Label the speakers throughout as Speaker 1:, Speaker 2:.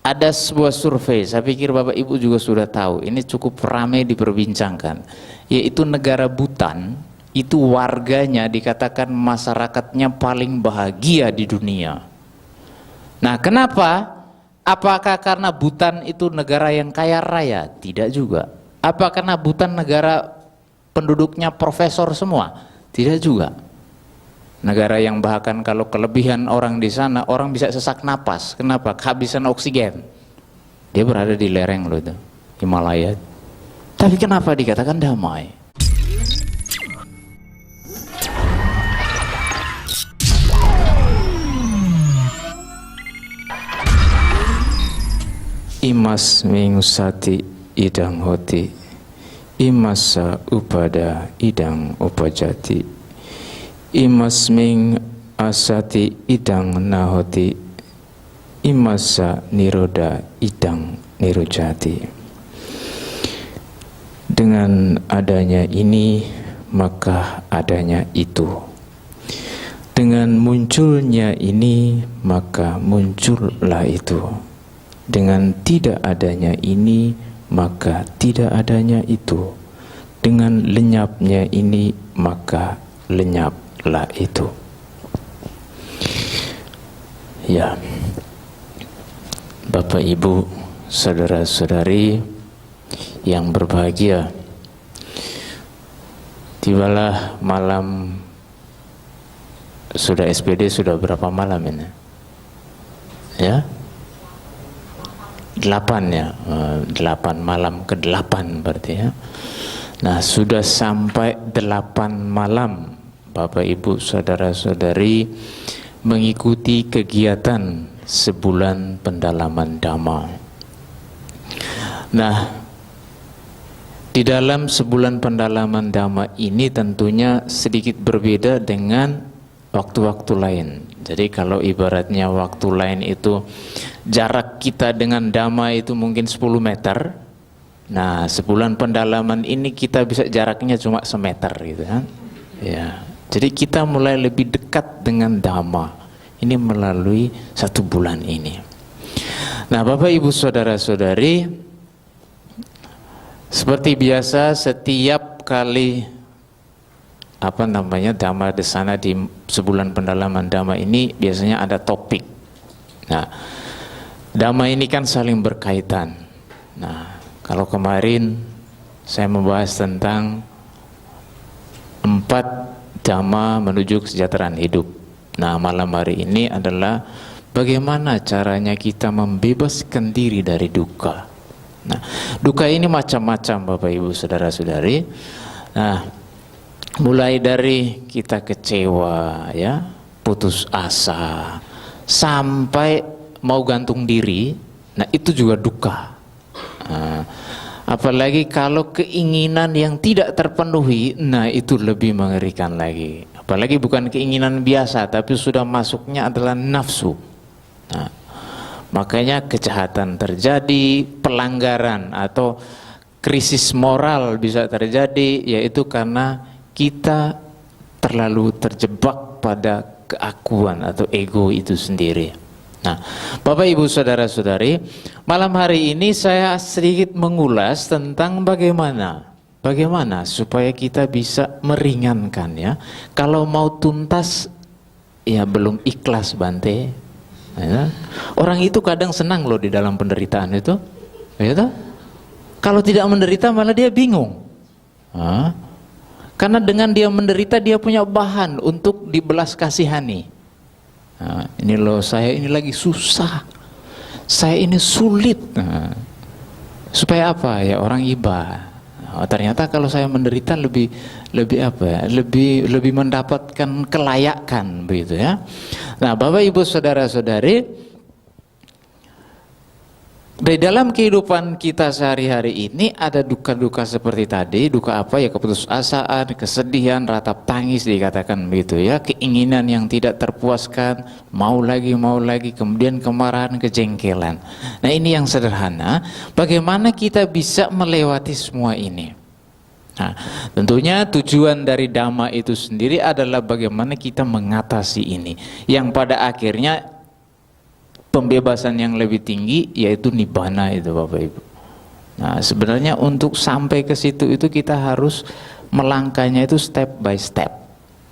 Speaker 1: Ada sebuah survei, saya pikir Bapak Ibu juga sudah tahu, ini cukup ramai diperbincangkan, yaitu negara Bhutan, itu warganya dikatakan masyarakatnya paling bahagia di dunia. Nah, kenapa? Apakah karena Bhutan itu negara yang kaya raya? Tidak juga. Apa karena Bhutan negara penduduknya profesor semua? Tidak juga. Negara yang bahkan kalau kelebihan orang di sana, orang bisa sesak napas. Kenapa? Kehabisan oksigen. Dia berada di lereng loh itu, Himalaya. Tapi kenapa dikatakan damai? Imas mingusati idang hoti, imasa upada idang upajati. Imas ming asati idang nahoti, imasa niroda idang nirujati. Dengan adanya ini maka adanya itu. Dengan munculnya ini maka muncullah itu. Dengan tidak adanya ini maka tidak adanya itu. Dengan lenyapnya ini maka lenyaplah itu. Ya, Bapak Ibu, saudara-saudari yang berbahagia, tibalah malam. Sudah SPD sudah berapa malam ini? Ya, 8 ya, 8 malam ke-8 berarti ya. Nah, sudah sampai 8 malam Bapak Ibu saudara-saudari mengikuti kegiatan sebulan pendalaman Dhamma. Nah, di dalam sebulan pendalaman Dhamma ini tentunya sedikit berbeda dengan waktu-waktu lain. Jadi kalau ibaratnya waktu lain itu jarak kita dengan Dhamma itu mungkin 10 meter. Nah, sebulan pendalaman ini kita bisa jaraknya cuma semeter gitu kan. Ya. Jadi kita mulai lebih dekat dengan Dhamma ini melalui 1 bulan ini. Nah, Bapak Ibu saudara-saudari, seperti biasa setiap kali Dhamma Desana di sebulan pendalaman Dhamma ini biasanya ada topik. Nah, Dhamma ini kan saling berkaitan. Nah, kalau kemarin saya membahas tentang 4 Dhamma menuju kesejahteraan hidup. Nah, malam hari ini adalah bagaimana caranya kita membebaskan diri dari duka. Nah, duka ini macam-macam Bapak Ibu saudara-saudari. Nah, mulai dari kita kecewa ya, putus asa, sampai mau gantung diri. Nah, itu juga duka. Nah, apalagi kalau keinginan yang tidak terpenuhi, nah itu lebih mengerikan lagi. Apalagi bukan keinginan biasa, tapi sudah masuknya adalah nafsu. Nah, makanya kejahatan terjadi, pelanggaran atau krisis moral bisa terjadi, yaitu karena kita terlalu terjebak pada keakuan atau ego itu sendiri. Nah, Bapak Ibu saudara-saudari, malam hari ini saya sedikit mengulas tentang bagaimana supaya kita bisa meringankan ya. Kalau mau tuntas ya belum ikhlas Bante. Ya. Orang itu kadang senang loh di dalam penderitaan itu. Ya, kalau tidak menderita malah dia bingung. Karena dengan dia menderita dia punya bahan untuk dibelas kasihani. Nah, ini loh saya ini lagi susah, saya ini sulit. Nah, supaya apa ya, orang iba. Ternyata kalau saya menderita lebih mendapatkan kelayakan begitu ya. Nah, Bapak Ibu saudara-saudari, di dalam kehidupan kita sehari-hari ini ada duka-duka seperti tadi. Duka apa ya? Keputusasaan, kesedihan, ratap tangis dikatakan begitu ya. Keinginan yang tidak terpuaskan, mau lagi, kemudian kemarahan, kejengkelan. Nah, ini yang sederhana. Bagaimana kita bisa melewati semua ini? Nah, tentunya tujuan dari Dhamma itu sendiri adalah bagaimana kita mengatasi ini. Yang pada akhirnya pembebasan yang lebih tinggi, yaitu nibbana itu Bapak Ibu. Nah, sebenarnya untuk sampai ke situ itu kita harus melangkahnya itu step by step.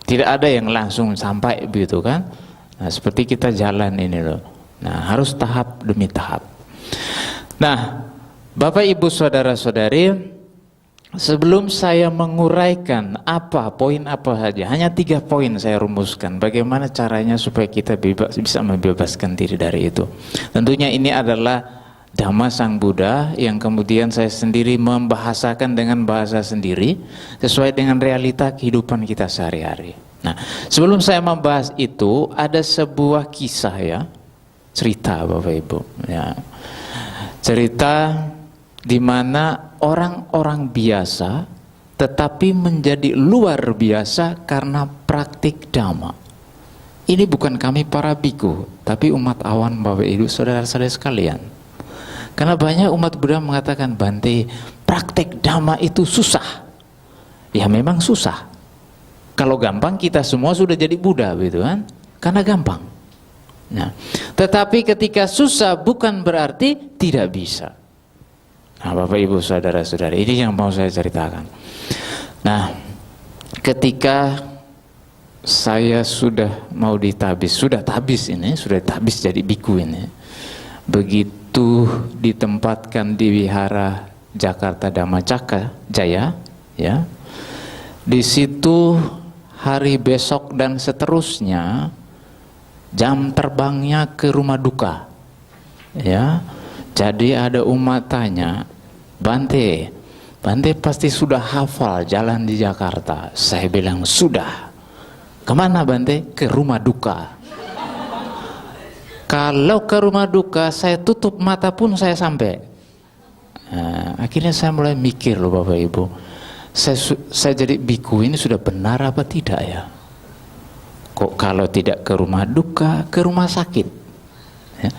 Speaker 1: Tidak ada yang langsung sampai begitu kan. Nah, seperti kita jalan ini loh. Nah, harus tahap demi tahap. Nah, Bapak Ibu saudara-saudari, sebelum saya menguraikan poin apa saja, hanya 3 poin saya rumuskan bagaimana caranya supaya kita bisa membebaskan diri dari itu. Tentunya ini adalah Dhamma Sang Buddha yang kemudian saya sendiri membahasakan dengan bahasa sendiri sesuai dengan realita kehidupan kita sehari-hari. Nah, sebelum saya membahas itu, ada sebuah kisah ya, cerita Bapak Ibu ya. Cerita di mana orang-orang biasa tetapi menjadi luar biasa karena praktik Dhamma. Ini bukan kami para biku, tapi umat awan Bapak Ibu saudara-saudara sekalian. Karena banyak umat Buddha mengatakan, Bante, praktek Dhamma itu susah. Ya memang susah. Kalau gampang kita semua sudah jadi Buddha gitu kan. Karena gampang. Nah, tetapi ketika susah bukan berarti tidak bisa. Nah, Bapak Ibu saudara-saudari, ini yang mau saya ceritakan. Nah, ketika saya sudah mau ditabis, sudah tabis jadi biku ini. Begitu ditempatkan di wihara Jakarta Dhammacakka Jaya ya. Di situ hari besok dan seterusnya jam terbangnya ke rumah duka. Ya. Jadi ada umat tanya, Bante pasti sudah hafal jalan di Jakarta. Saya bilang sudah. Kemana Bante? Ke rumah duka. Kalau ke rumah duka saya tutup mata pun saya sampai. Nah, akhirnya saya mulai mikir loh Bapak Ibu, saya jadi biku ini sudah benar apa tidak ya? Kok kalau tidak ke rumah duka, ke rumah sakit ya.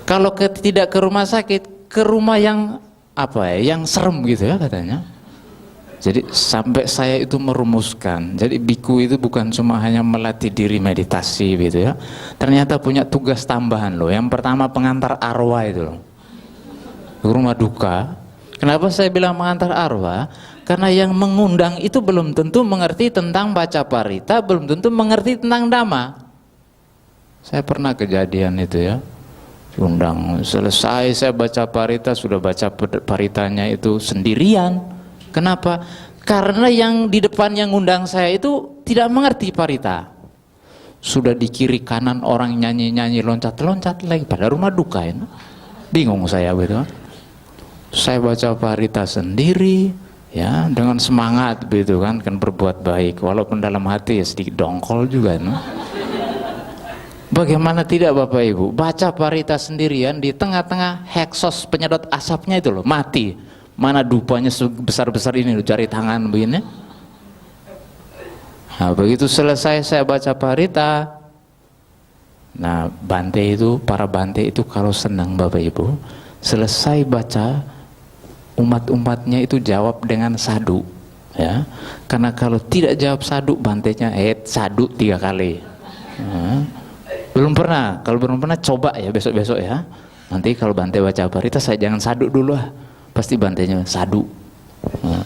Speaker 1: Kalau tidak ke rumah sakit, ke rumah yang yang serem gitu ya katanya. Jadi sampai saya itu merumuskan, jadi biku itu bukan cuma hanya melatih diri meditasi gitu ya, ternyata punya tugas tambahan loh. Yang pertama pengantar arwah itu loh, rumah duka. Kenapa saya bilang mengantar arwah? Karena yang mengundang itu belum tentu mengerti tentang baca parita, belum tentu mengerti tentang Dhamma. Saya pernah kejadian itu ya, undang, selesai saya baca parita, sudah baca paritanya itu sendirian. Kenapa? Karena yang di depan yang ngundang saya itu tidak mengerti parita. Sudah di kiri kanan orang nyanyi-nyanyi, loncat-loncat lagi pada rumah duka ini. Bingung saya gitu. Saya baca parita sendiri ya, dengan semangat gitu kan berbuat baik, walaupun dalam hati ya sedikit dongkol juga no? Bagaimana tidak Bapak Ibu, baca parita sendirian di tengah-tengah heksos penyedot asapnya itu loh, mati. Mana dupanya besar-besar ini loh, jari tangan begini. Nah, begitu selesai saya baca parita. Nah, para Bante itu kalau senang Bapak Ibu, selesai baca, umat-umatnya itu jawab dengan sadu ya. Karena kalau tidak jawab sadu, Bantenya sadu 3 kali. Nah, kalau belum pernah coba ya besok-besok ya. Nanti kalau Bante baca parita saya jangan sadu dulu lah. Pasti Bantenya sadu. Nah,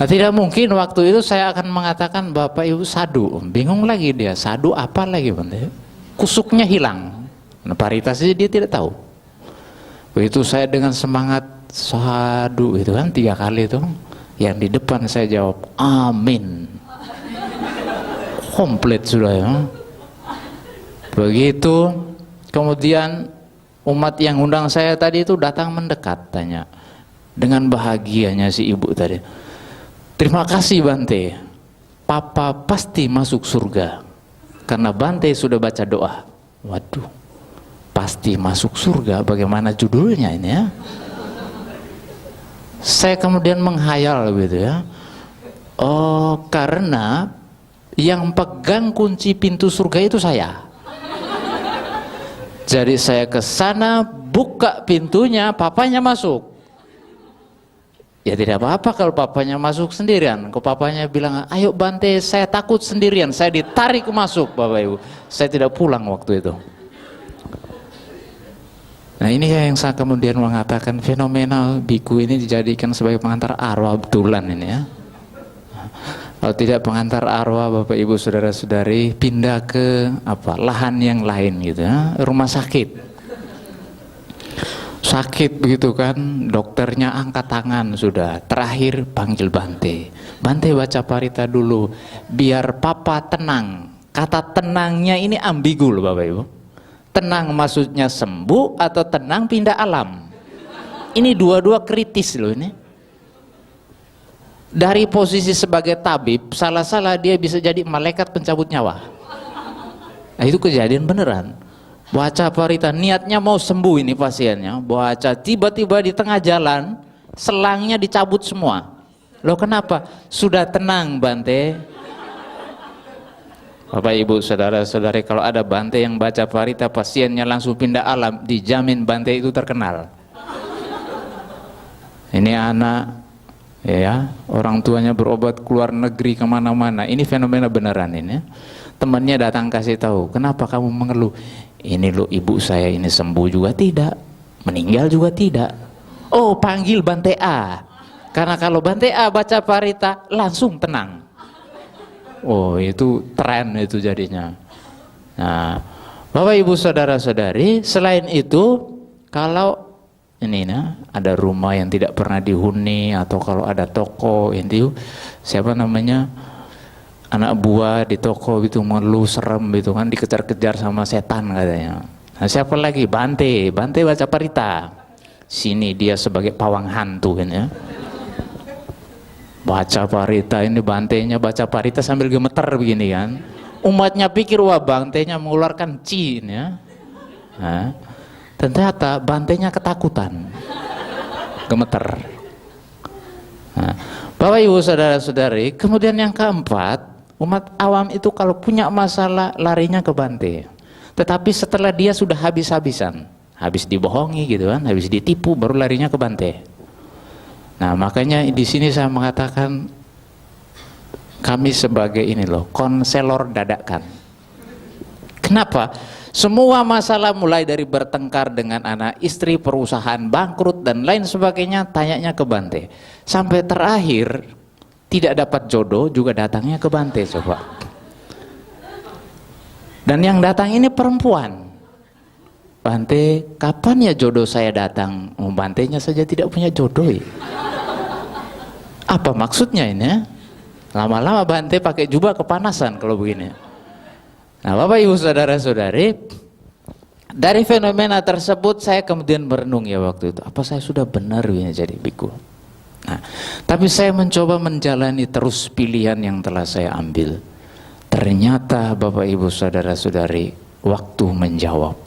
Speaker 1: tidak mungkin waktu itu saya akan mengatakan Bapak Ibu sadu. Bingung lagi dia, sadu apa lagi Bante? Kusuknya hilang. Nah, parita saja dia tidak tahu. Begitu saya dengan semangat sadu itu kan 3 kali itu, yang di depan saya jawab amin. Komplit sudah ya. Begitu kemudian umat yang undang saya tadi itu datang mendekat, tanya dengan bahagianya si ibu tadi, terima kasih Bante, Papa pasti masuk surga karena Bante sudah baca doa. Waduh, pasti masuk surga, bagaimana judulnya ini ya? Saya kemudian menghayal gitu ya, oh karena yang pegang kunci pintu surga itu saya. Jadi saya ke sana, buka pintunya, papanya masuk. Ya tidak apa-apa kalau papanya masuk sendirian. Kalau papanya bilang, ayo Bante, saya takut sendirian, saya ditarik masuk Bapak Ibu. Saya tidak pulang waktu itu. Nah ini yang saya kemudian mengatakan fenomena biku ini dijadikan sebagai pengantar arwah betulan ini ya. Kalau tidak pengantar arwah Bapak Ibu Saudara-saudari pindah ke lahan yang lain gitu ya, rumah sakit. Sakit begitu kan, dokternya angkat tangan sudah, terakhir panggil Bante. Bante baca parita dulu, biar papa tenang. Kata tenangnya ini ambigu loh Bapak Ibu. Tenang maksudnya sembuh atau tenang pindah alam. Ini dua-dua kritis loh ini. Dari posisi sebagai tabib, salah-salah dia bisa jadi malaikat pencabut nyawa. Nah itu kejadian beneran. Baca parita, niatnya mau sembuh ini pasiennya. Baca, tiba-tiba di tengah jalan, selangnya dicabut semua. Loh kenapa? Sudah tenang Bante. Bapak Ibu Saudara-saudari, kalau ada Bante yang baca parita, pasiennya langsung pindah alam, dijamin Bante itu terkenal. Ini anak ya, orang tuanya berobat keluar negeri kemana-mana. Ini fenomena beneran ini. Temannya datang kasih tahu, kenapa kamu mengeluh? Ini loh ibu saya ini sembuh juga tidak, meninggal juga tidak. Oh panggil Bante A, karena kalau Bante A baca parita langsung tenang. Oh itu tren itu jadinya. Nah Bapak Ibu Saudara-saudari, selain itu kalau ini ada rumah yang tidak pernah dihuni, atau kalau ada toko itu siapa namanya anak buah di toko itu mengeluh serem gitu kan, dikejar-kejar sama setan katanya. Nah siapa lagi? Bante baca parita. Sini dia sebagai pawang hantu kan ya. Baca parita, ini Bantenya baca parita sambil gemeter begini kan. Umatnya pikir wah Bantenya mengeluarkan jin ya. Nah, ternyata Bantenya ketakutan, gemeter. Nah, Bapak Ibu Saudara-saudari, kemudian yang keempat, umat awam itu kalau punya masalah larinya ke Bante. Tetapi setelah dia sudah habis-habisan, habis dibohongi gitu kan, habis ditipu, baru larinya ke Bante. Nah makanya di sini saya mengatakan kami sebagai ini loh, konselor dadakan. Kenapa? Semua masalah mulai dari bertengkar dengan anak istri, perusahaan bangkrut dan lain sebagainya, tanyanya ke Bante. Sampai terakhir tidak dapat jodoh juga datangnya ke Bante coba. Dan yang datang ini perempuan. Bante, kapan ya jodoh saya datang? Oh, Bantenya saja tidak punya jodoh ya. Apa maksudnya ini? Lama-lama Bante pakai jubah kepanasan kalau begini. Nah Bapak Ibu Saudara-saudari, dari fenomena tersebut saya kemudian merenung ya waktu itu, apa saya sudah benar ya jadi biku? Nah, tapi saya mencoba menjalani terus pilihan yang telah saya ambil. Ternyata Bapak Ibu Saudara-saudari, waktu menjawab.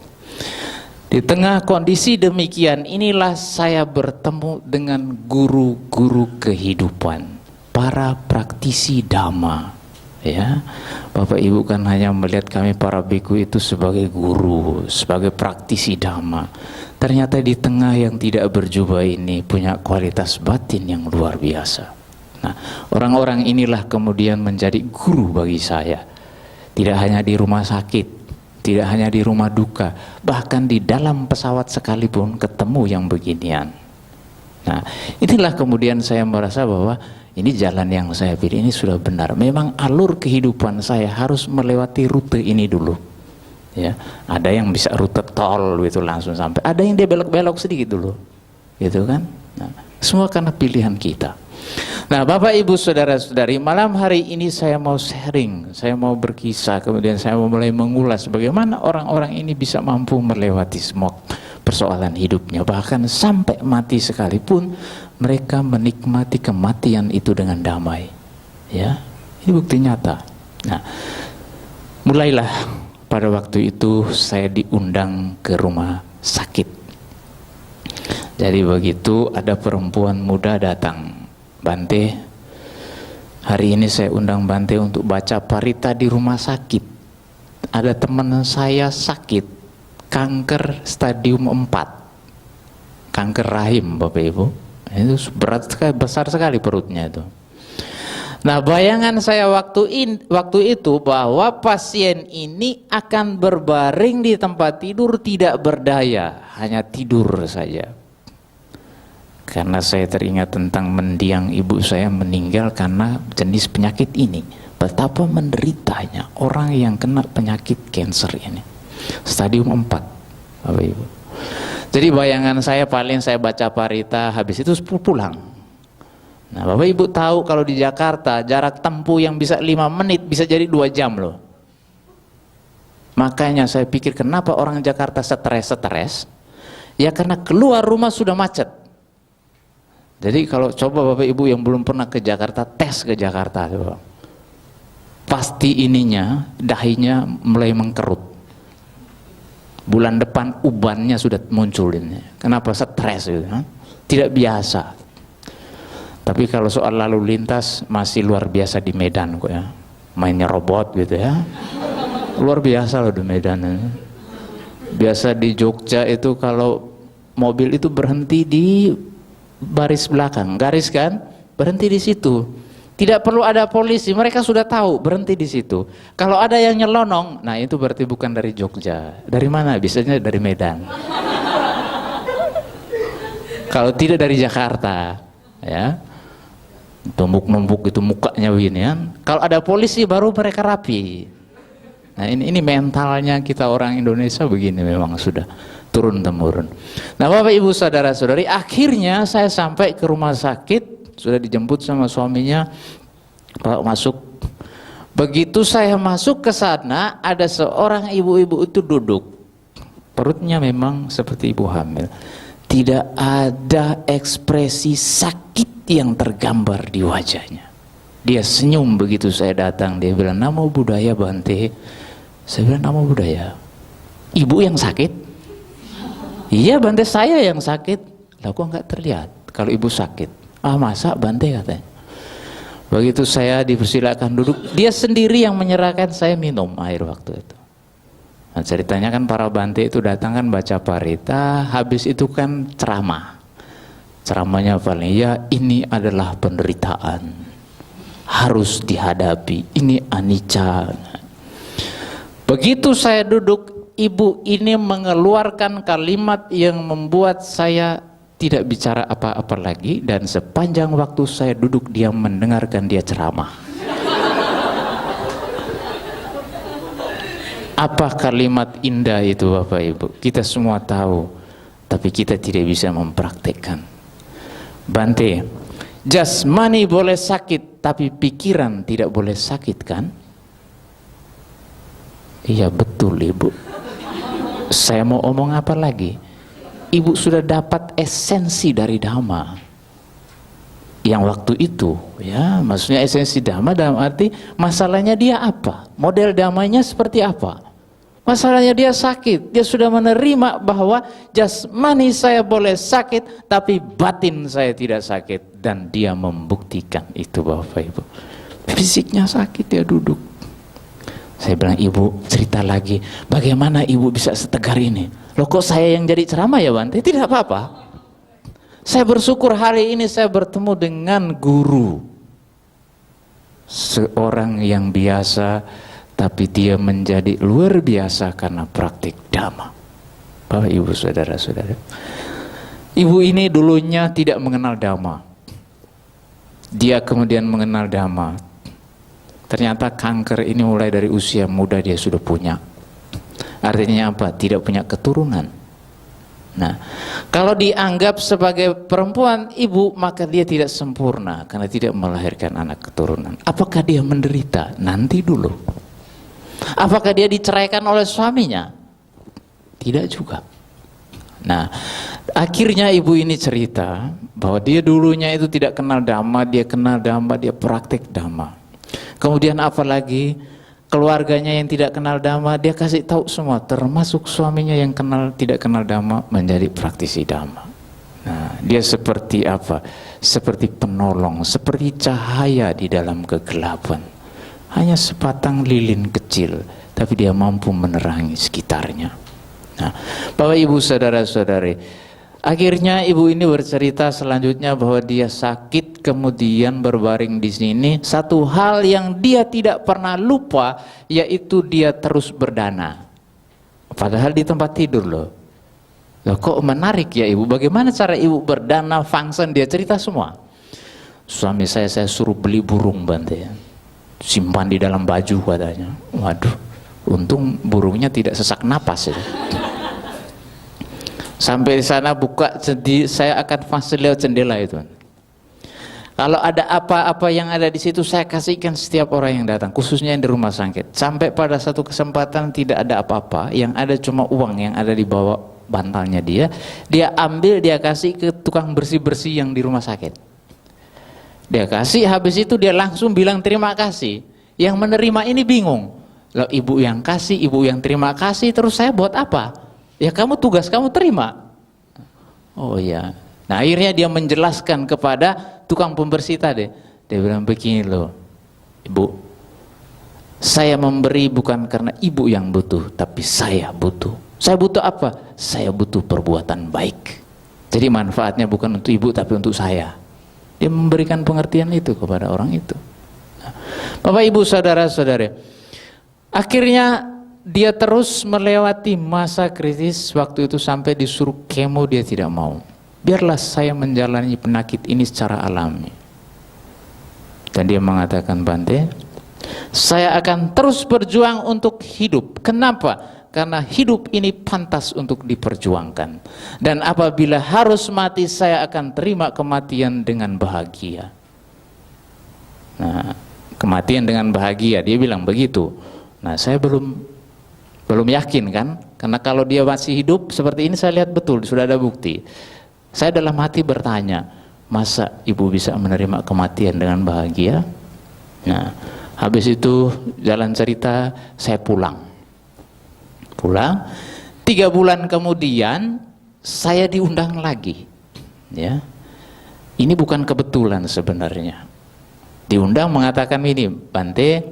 Speaker 1: Di tengah kondisi demikian inilah saya bertemu dengan guru-guru kehidupan, para praktisi dhamma. Ya, Bapak Ibu kan hanya melihat kami para biku itu sebagai guru, sebagai praktisi dhamma. Ternyata di tengah yang tidak berjubah ini punya kualitas batin yang luar biasa. Nah, orang-orang inilah kemudian menjadi guru bagi saya. Tidak hanya di rumah sakit, tidak hanya di rumah duka, bahkan di dalam pesawat sekalipun ketemu yang beginian. Nah, inilah kemudian saya merasa bahwa ini jalan yang saya pilih ini sudah benar. Memang alur kehidupan saya harus melewati rute ini dulu. Ya, ada yang bisa rute tol gitu langsung sampai, ada yang dia belok-belok sedikit dulu, gitu kan? Nah, semua karena pilihan kita. Nah, Bapak Ibu Saudara-saudari, malam hari ini saya mau sharing, saya mau berkisah, kemudian saya mau mulai mengulas bagaimana orang-orang ini bisa mampu melewati semua persoalan hidupnya, bahkan sampai mati sekalipun mereka menikmati kematian itu dengan damai. Ya, ini bukti nyata. Nah, mulailah pada waktu itu saya diundang ke rumah sakit. Jadi begitu ada perempuan muda datang, Bante, hari ini saya undang Bante untuk baca parita di rumah sakit. Ada teman saya sakit, kanker stadium 4, kanker rahim Bapak Ibu. Itu berat sekali, besar sekali perutnya itu. Nah, bayangan saya waktu itu bahwa pasien ini akan berbaring di tempat tidur tidak berdaya, hanya tidur saja. Karena saya teringat tentang mendiang ibu saya meninggal karena jenis penyakit ini. Betapa menderitanya orang yang kena penyakit kanker ini. Stadium 4, Bapak Ibu. Jadi bayangan saya paling saya baca parita, habis itu pulang. Nah, Bapak Ibu tahu kalau di Jakarta jarak tempuh yang bisa 5 menit bisa jadi 2 jam loh. Makanya saya pikir kenapa orang Jakarta stres? Ya karena keluar rumah sudah macet. Jadi kalau coba Bapak Ibu yang belum pernah ke Jakarta, tes ke Jakarta coba. Pasti ininya, dahinya mulai mengkerut. Bulan depan ubannya sudah muncul ini. Kenapa? Stres gitu, tidak biasa. Tapi kalau soal lalu lintas masih luar biasa di Medan kok ya. Mainnya robot gitu ya. Luar biasa loh di Medan. Biasa di Jogja itu kalau mobil itu berhenti di baris belakang, garis kan? Berhenti di situ. Tidak perlu ada polisi, mereka sudah tahu berhenti di situ. Kalau ada yang nyelonong, nah itu berarti bukan dari Jogja. Dari mana? Biasanya dari Medan. Kalau tidak dari Jakarta, ya. Tumbuk-numbuk itu mukanya begini kan. Kalau ada polisi baru mereka rapi. Nah ini mentalnya kita orang Indonesia begini memang sudah turun temurun. Nah Bapak Ibu saudara-saudari, akhirnya saya sampai ke rumah sakit, sudah dijemput sama suaminya, Pak masuk. Begitu saya masuk ke sana, ada seorang ibu-ibu itu duduk. Perutnya memang seperti ibu hamil. Tidak ada ekspresi sakit yang tergambar di wajahnya. Dia senyum begitu saya datang. Dia bilang, "Namo Buddhaya Bante." Saya bilang, "Namo Buddhaya." "Ibu yang sakit?" "Iya Bante, saya yang sakit." "Lah kok nggak terlihat kalau ibu sakit?" "Ah masa Bante?" katanya. Begitu saya dipersilakan duduk, dia sendiri yang menyerahkan saya minum air waktu itu. Nah, ceritanya kan para Bante itu datang kan baca parita, habis itu kan ceramah. Ceramahnya paling, ya ini adalah penderitaan, harus dihadapi, ini anicca. Begitu saya duduk, ibu ini mengeluarkan kalimat yang membuat saya tidak bicara apa-apa lagi, dan sepanjang waktu saya duduk diam mendengarkan dia ceramah. Apa kalimat indah itu Bapak Ibu? Kita semua tahu, tapi kita tidak bisa mempraktekkan. Bante, jasmani boleh sakit, tapi pikiran tidak boleh sakit kan? Iya betul Ibu. Saya mau omong apa lagi? Ibu sudah dapat esensi dari Dhamma. Yang waktu itu, ya, maksudnya esensi Dhamma dalam arti masalahnya dia apa? Model Dhammanya seperti apa? Masalahnya dia sakit, dia sudah menerima bahwa jasmani saya boleh sakit, tapi batin saya tidak sakit, dan dia membuktikan itu Bapak Ibu. Fisiknya sakit, dia duduk. Saya bilang, "Ibu cerita lagi, bagaimana ibu bisa setegar ini?" "Loh kok saya yang jadi ceramah ya Bante?" "Tidak apa-apa. Saya bersyukur hari ini saya bertemu dengan guru. Seorang yang biasa, tapi dia menjadi luar biasa karena praktik Dhamma." Bapak Ibu saudara-saudara, ibu ini dulunya tidak mengenal Dhamma. Dia kemudian mengenal Dhamma. Ternyata kanker ini mulai dari usia muda dia sudah punya. Artinya apa? Tidak punya keturunan. Nah, kalau dianggap sebagai perempuan ibu, maka dia tidak sempurna karena tidak melahirkan anak keturunan. Apakah dia menderita? Nanti dulu. Apakah dia diceraikan oleh suaminya? Tidak juga. Nah, akhirnya ibu ini cerita bahwa dia dulunya itu tidak kenal Dhamma, dia kenal Dhamma, dia praktik Dhamma. Kemudian apalagi keluarganya yang tidak kenal Dhamma, dia kasih tahu semua, termasuk suaminya yang tidak kenal Dhamma menjadi praktisi Dhamma. Nah, dia seperti apa? Seperti penolong, seperti cahaya di dalam kegelapan. Hanya sebatang lilin kecil, tapi dia mampu menerangi sekitarnya. Nah, Bapak Ibu saudara-saudari, Akhirnya ibu ini bercerita selanjutnya bahwa dia sakit, kemudian berbaring di sini. Satu hal yang dia tidak pernah lupa, yaitu dia terus berdana. Padahal di tempat tidur loh. Loh, kok menarik ya ibu? Bagaimana cara ibu berdana, function? Dia cerita semua. Suami saya suruh beli burung Bante, simpan di dalam baju katanya. Waduh, untung burungnya tidak sesak napas ya. Sampai di sana buka, saya akan fasih lewat jendela itu. Kalau ada apa-apa yang ada di situ saya kasihkan setiap orang yang datang, khususnya yang di rumah sakit. Sampai pada satu kesempatan tidak ada apa-apa, yang ada cuma uang yang ada di bawah bantalnya dia ambil, dia kasih ke tukang bersih-bersih yang di rumah sakit. Dia kasih, habis itu dia langsung bilang terima kasih. Yang menerima ini bingung. Loh, ibu yang kasih, ibu yang terima kasih, terus saya buat apa? Ya kamu tugas kamu terima. Oh ya. Nah akhirnya dia menjelaskan kepada tukang pembersih tadi. Dia bilang begini loh, ibu, saya memberi bukan karena ibu yang butuh, tapi saya butuh. Saya butuh apa? Saya butuh perbuatan baik. Jadi manfaatnya bukan untuk ibu tapi untuk saya. Dia memberikan pengertian itu kepada orang itu. Bapak ibu saudara-saudara, akhirnya dia terus melewati masa kritis. Waktu itu sampai disuruh kemo, dia tidak mau. Biarlah saya menjalani penyakit ini secara alami. Dan dia mengatakan, Bante, saya akan terus berjuang untuk hidup. Kenapa? Karena hidup ini pantas untuk diperjuangkan. Dan apabila harus mati, saya akan terima kematian dengan bahagia. Nah, kematian dengan bahagia, dia bilang begitu. Nah, saya belum yakin kan, karena kalau dia masih hidup seperti ini saya lihat betul sudah ada bukti. Saya dalam hati bertanya, masa ibu bisa menerima kematian dengan bahagia? Nah, habis itu jalan cerita saya pulang 3 bulan kemudian saya diundang lagi ya. Ini bukan kebetulan sebenarnya. Diundang mengatakan ini, Bante,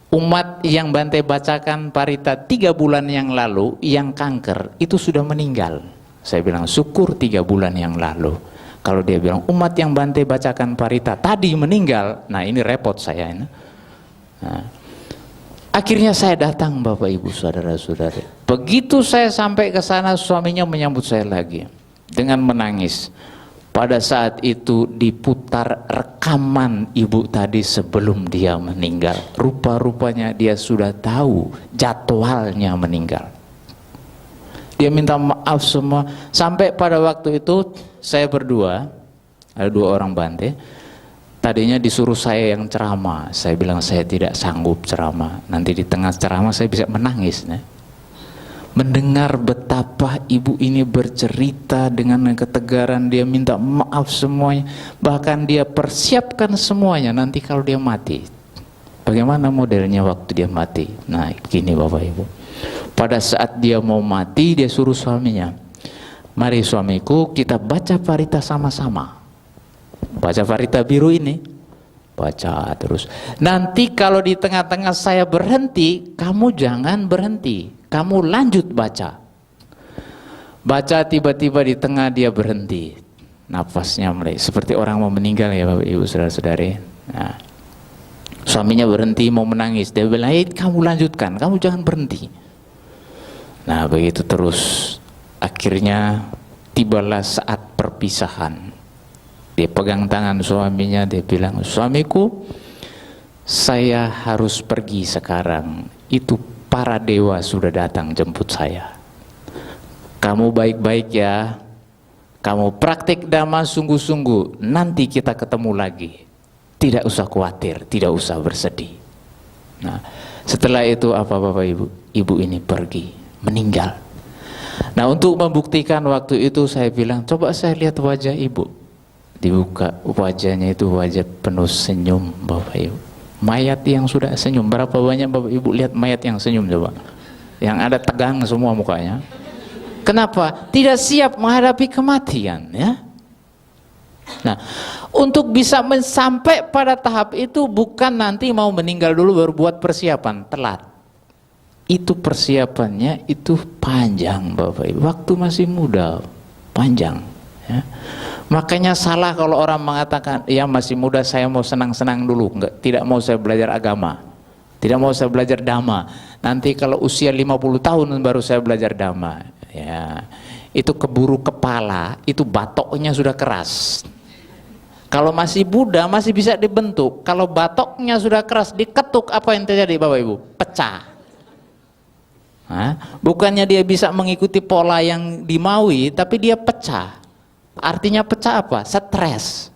Speaker 1: umat yang Bante bacakan parita 3 bulan yang lalu yang kanker itu sudah meninggal. Saya bilang syukur 3 bulan yang lalu. Kalau dia bilang umat yang Bante bacakan parita tadi meninggal, nah ini repot saya ini. Nah, akhirnya saya datang Bapak Ibu saudara-saudari. Begitu saya sampai ke sana, suaminya menyambut saya lagi dengan menangis. Pada saat itu diputar rekaman ibu tadi sebelum dia meninggal. Rupa-rupanya dia sudah tahu jadwalnya meninggal. Dia minta maaf semua. Sampai pada waktu itu saya berdua, ada 2 orang Bante. Tadinya disuruh saya yang ceramah. Saya bilang saya tidak sanggup ceramah. Nanti di tengah ceramah saya bisa menangis. Mendengar betapa ibu ini bercerita dengan ketegaran, dia minta maaf semuanya, bahkan dia persiapkan semuanya nanti kalau dia mati. Bagaimana modelnya waktu dia mati? Nah, begini Bapak Ibu. Pada saat dia mau mati, dia suruh suaminya, mari suamiku kita baca parita sama-sama. Baca parita biru ini, baca terus. Nanti kalau di tengah-tengah saya berhenti, kamu jangan berhenti. Kamu lanjut baca. Baca, tiba-tiba di tengah dia berhenti. Nafasnya mulai seperti orang mau meninggal ya Bapak Ibu saudara-saudari. Nah, suaminya berhenti mau menangis. Dia bilang, kamu lanjutkan, kamu jangan berhenti. Nah begitu terus. Akhirnya tibalah saat perpisahan. Dia pegang tangan suaminya, dia bilang, suamiku, saya harus pergi sekarang. Itu para dewa sudah datang jemput saya. Kamu baik-baik ya, kamu praktik dhamma sungguh-sungguh, nanti kita ketemu lagi. Tidak usah khawatir, tidak usah bersedih. Nah, setelah itu apa Bapak Ibu? Ibu ini pergi, meninggal. Nah, untuk membuktikan waktu itu saya bilang, coba saya lihat wajah ibu. Dibuka, wajahnya itu wajah penuh senyum Bapak Ibu. Mayat yang sudah senyum. Berapa banyak Bapak Ibu lihat mayat yang senyum coba? Yang ada tegang semua mukanya. Kenapa? Tidak siap menghadapi kematian ya. Nah, untuk bisa sampai pada tahap itu bukan nanti mau meninggal dulu baru buat persiapan, telat. Itu persiapannya itu panjang Bapak Ibu. Waktu masih muda, panjang. Ya. Makanya salah kalau orang mengatakan, ya masih muda saya mau senang-senang dulu, enggak, tidak mau saya belajar agama, tidak mau saya belajar dhamma. Nanti kalau usia 50 tahun baru saya belajar dhamma. Ya, itu keburu kepala, itu batoknya sudah keras. Kalau masih muda masih bisa dibentuk. Kalau batoknya sudah keras, diketuk, apa yang terjadi Bapak Ibu? Pecah. Bukannya dia bisa mengikuti pola yang dimaui, tapi dia pecah. Artinya pecah apa? Stres.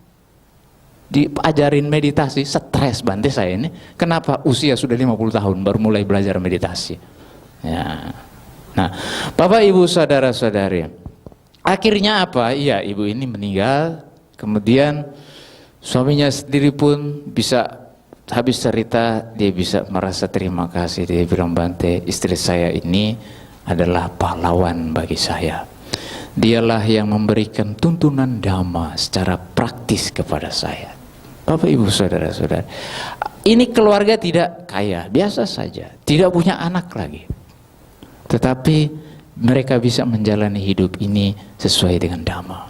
Speaker 1: Diajarin meditasi, stres Bante saya ini. Kenapa? Usia sudah 50 tahun baru mulai belajar meditasi. Ya. Nah, Bapak Ibu saudara-saudari, akhirnya apa? Iya, ibu ini meninggal. Kemudian suaminya sendiri pun bisa, habis cerita dia bisa merasa terima kasih. Dia bilang, Bante, istri saya ini adalah pahlawan bagi saya. Dialah yang memberikan tuntunan dhamma secara praktis kepada saya. Bapak Ibu saudara-saudara, ini keluarga tidak kaya, biasa saja, tidak punya anak lagi, tetapi mereka bisa menjalani hidup ini sesuai dengan dhamma.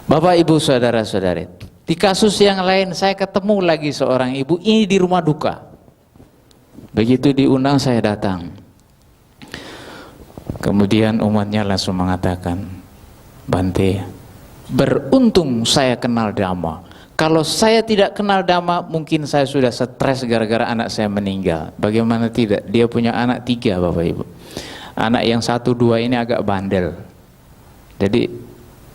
Speaker 1: Bapak Ibu saudara-saudari, di kasus yang lain saya ketemu lagi seorang ibu, ini di rumah duka. Begitu diundang saya datang. Kemudian umatnya langsung mengatakan, Bante, beruntung saya kenal dhamma. Kalau saya tidak kenal dhamma, mungkin saya sudah stres gara-gara anak saya meninggal. Bagaimana tidak? Dia punya anak 3 Bapak Ibu. Anak yang 1, 2 ini agak bandel. Jadi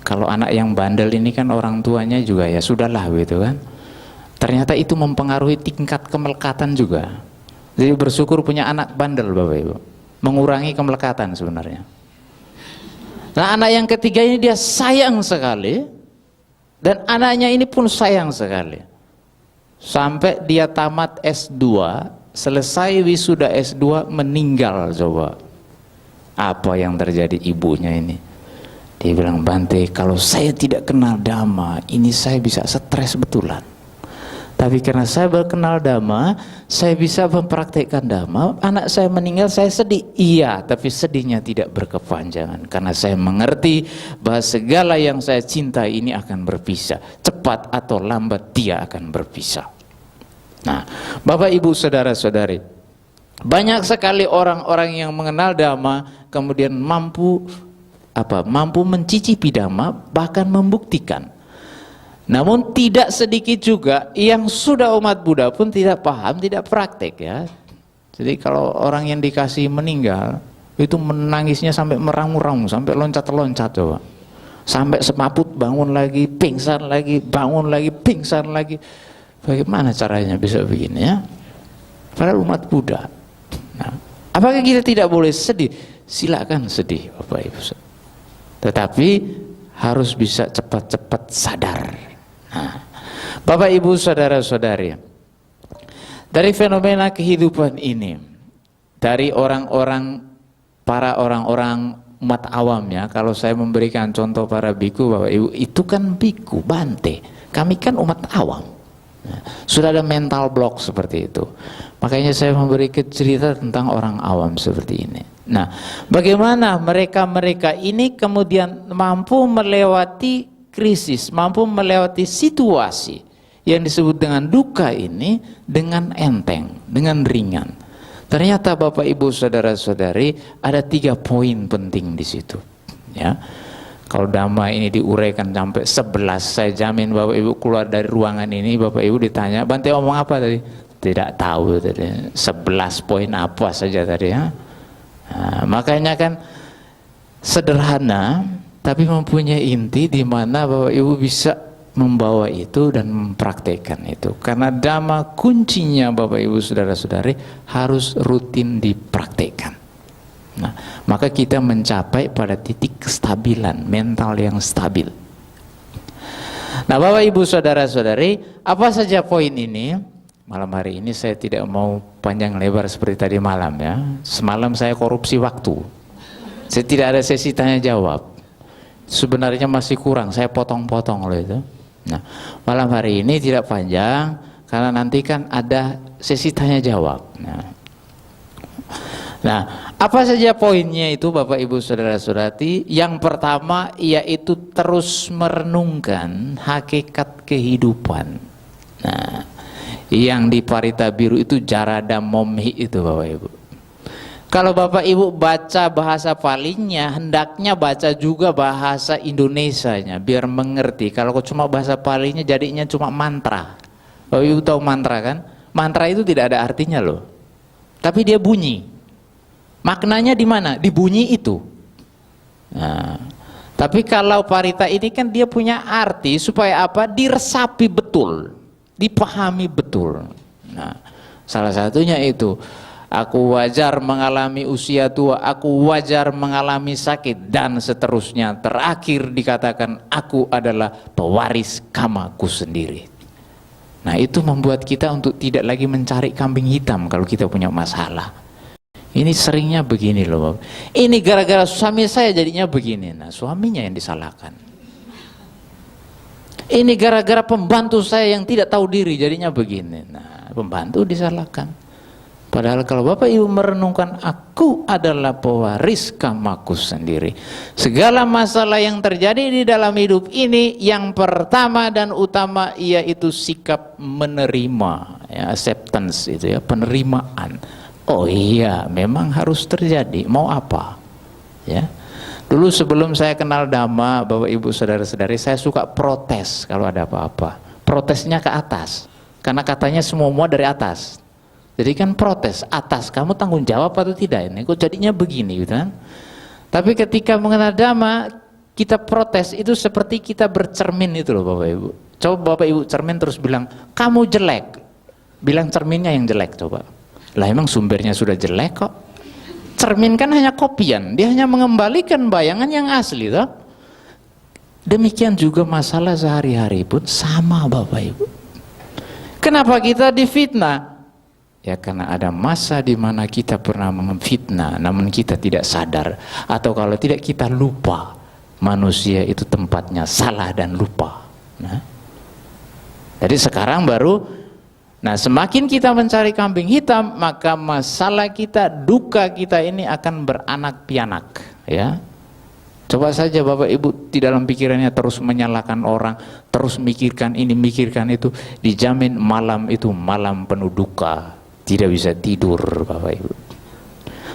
Speaker 1: kalau anak yang bandel ini kan orang tuanya juga ya sudahlah gitu kan. Ternyata itu mempengaruhi tingkat kemelekatan juga. Jadi bersyukur punya anak bandel Bapak Ibu, mengurangi kemelekatan sebenarnya. Nah, anak yang ketiga ini dia sayang sekali, dan anaknya ini pun sayang sekali. Sampai dia tamat S2, selesai wisuda S2 meninggal. Coba apa yang terjadi ibunya ini? Dia bilang, Bante, kalau saya tidak kenal dhamma, ini saya bisa stres betulan. Tapi karena saya berkenal dhamma, saya bisa mempraktekkan dhamma. Anak saya meninggal, saya sedih. Iya, tapi sedihnya tidak berkepanjangan. Karena saya mengerti bahwa segala yang saya cintai ini akan berpisah. Cepat atau lambat dia akan berpisah. Nah, Bapak Ibu saudara-saudari, banyak sekali orang-orang yang mengenal dhamma, kemudian mampu mencicipi dhamma, bahkan membuktikan. Namun tidak sedikit juga yang sudah umat Buddha pun tidak paham, tidak praktek ya. Jadi kalau orang yang dikasih meninggal, itu menangisnya sampai meraung-raung, sampai loncat-loncat coba. Sampai semaput, bangun lagi, pingsan lagi, bangun lagi, pingsan lagi. Bagaimana caranya bisa begini ya? Padahal umat Buddha. Nah, apakah kita tidak boleh sedih? Silakan sedih Bapak Ibu. Tetapi harus bisa cepat-cepat sadar. Nah, Bapak Ibu saudara-saudari, dari fenomena kehidupan ini, dari para orang-orang umat awam ya, kalau saya memberikan contoh para biku Bapak Ibu, itu kan biku, Bante, kami kan umat awam. Nah, sudah ada mental block seperti itu. Makanya saya memberi cerita tentang orang awam seperti ini. Nah, bagaimana mereka ini kemudian mampu melewati krisis, mampu melewati situasi yang disebut dengan duka ini dengan enteng, dengan ringan. Ternyata Bapak Ibu saudara-saudari, ada 3 poin penting di situ. Ya, kalau dhamma ini diuraikan sampai 11, saya jamin Bapak Ibu keluar dari ruangan ini, Bapak Ibu ditanya, Bante omong apa tadi? Tidak tahu tadi. 11 poin apa saja tadi ya. Nah, makanya kan sederhana, tapi mempunyai inti di mana Bapak Ibu bisa membawa itu dan mempraktekkan itu. Karena dhamma kuncinya Bapak Ibu saudara-saudari harus rutin dipraktekkan. Nah, maka kita mencapai pada titik kestabilan mental yang stabil. Nah, Bapak Ibu saudara-saudari, apa saja poin ini? Malam hari ini saya tidak mau panjang lebar seperti tadi malam ya. Semalam saya korupsi waktu. Saya tidak ada sesi tanya jawab. Sebenarnya masih kurang, saya potong-potong loh itu. Nah, malam hari ini tidak panjang karena nanti kan ada sesi tanya jawab. Nah, Apa saja poinnya itu Bapak Ibu Saudara-saudari? Yang pertama yaitu terus merenungkan hakikat kehidupan. Nah, yang di Parita Biru itu Jarada Momhi itu Bapak Ibu. Kalau Bapak Ibu baca bahasa Palinya, hendaknya baca juga bahasa Indonesianya biar mengerti. Kalau cuma bahasa Palinya jadinya cuma mantra. Bapak Ibu tahu mantra kan? Mantra itu tidak ada artinya loh. Tapi dia bunyi. Maknanya di mana? Di bunyi itu. Nah, tapi kalau Parita ini kan dia punya arti supaya apa? Diresapi betul, dipahami betul. Nah, salah satunya itu. Aku wajar mengalami usia tua, aku wajar mengalami sakit, dan seterusnya. Terakhir dikatakan, aku adalah pewaris kamaku sendiri. Nah, itu membuat kita untuk tidak lagi mencari kambing hitam kalau kita punya masalah. Ini seringnya begini loh. Ini gara-gara suami saya jadinya begini. Nah, suaminya yang disalahkan. Ini gara-gara pembantu saya yang tidak tahu diri jadinya begini. Nah, pembantu disalahkan. Padahal kalau Bapak Ibu merenungkan, aku adalah pewaris kamaku sendiri. Segala masalah yang terjadi di dalam hidup ini, yang pertama dan utama yaitu sikap menerima, ya, acceptance itu ya, penerimaan. Oh iya, memang harus terjadi. Mau apa? Ya. Dulu sebelum saya kenal Dhamma, Bapak Ibu Saudara-saudari, saya suka protes kalau ada apa-apa. Protesnya ke atas, karena katanya semua dari atas. Jadi kan protes atas, kamu tanggung jawab atau tidak ini? Kok jadinya begini gitu kan? Tapi ketika mengenal Dhamma, kita protes itu seperti kita bercermin itu loh Bapak Ibu. Coba Bapak Ibu cermin terus bilang, kamu jelek. Bilang cerminnya yang jelek coba. Lah emang sumbernya sudah jelek kok. Cermin kan hanya kopian, dia hanya mengembalikan bayangan yang asli toh. Demikian juga masalah sehari-hari pun sama Bapak Ibu. Kenapa kita difitnah? Ya karena ada masa di mana kita pernah memfitnah, namun kita tidak sadar, atau kalau tidak kita lupa. Manusia itu tempatnya salah dan lupa. Nah, jadi sekarang baru, nah semakin kita mencari kambing hitam, maka masalah kita, duka kita ini akan beranak pianak. Ya, coba saja Bapak Ibu di dalam pikirannya terus menyalahkan orang, terus mikirkan ini, mikirkan itu, dijamin malam itu malam penuh duka. Tidak bisa tidur Bapak Ibu.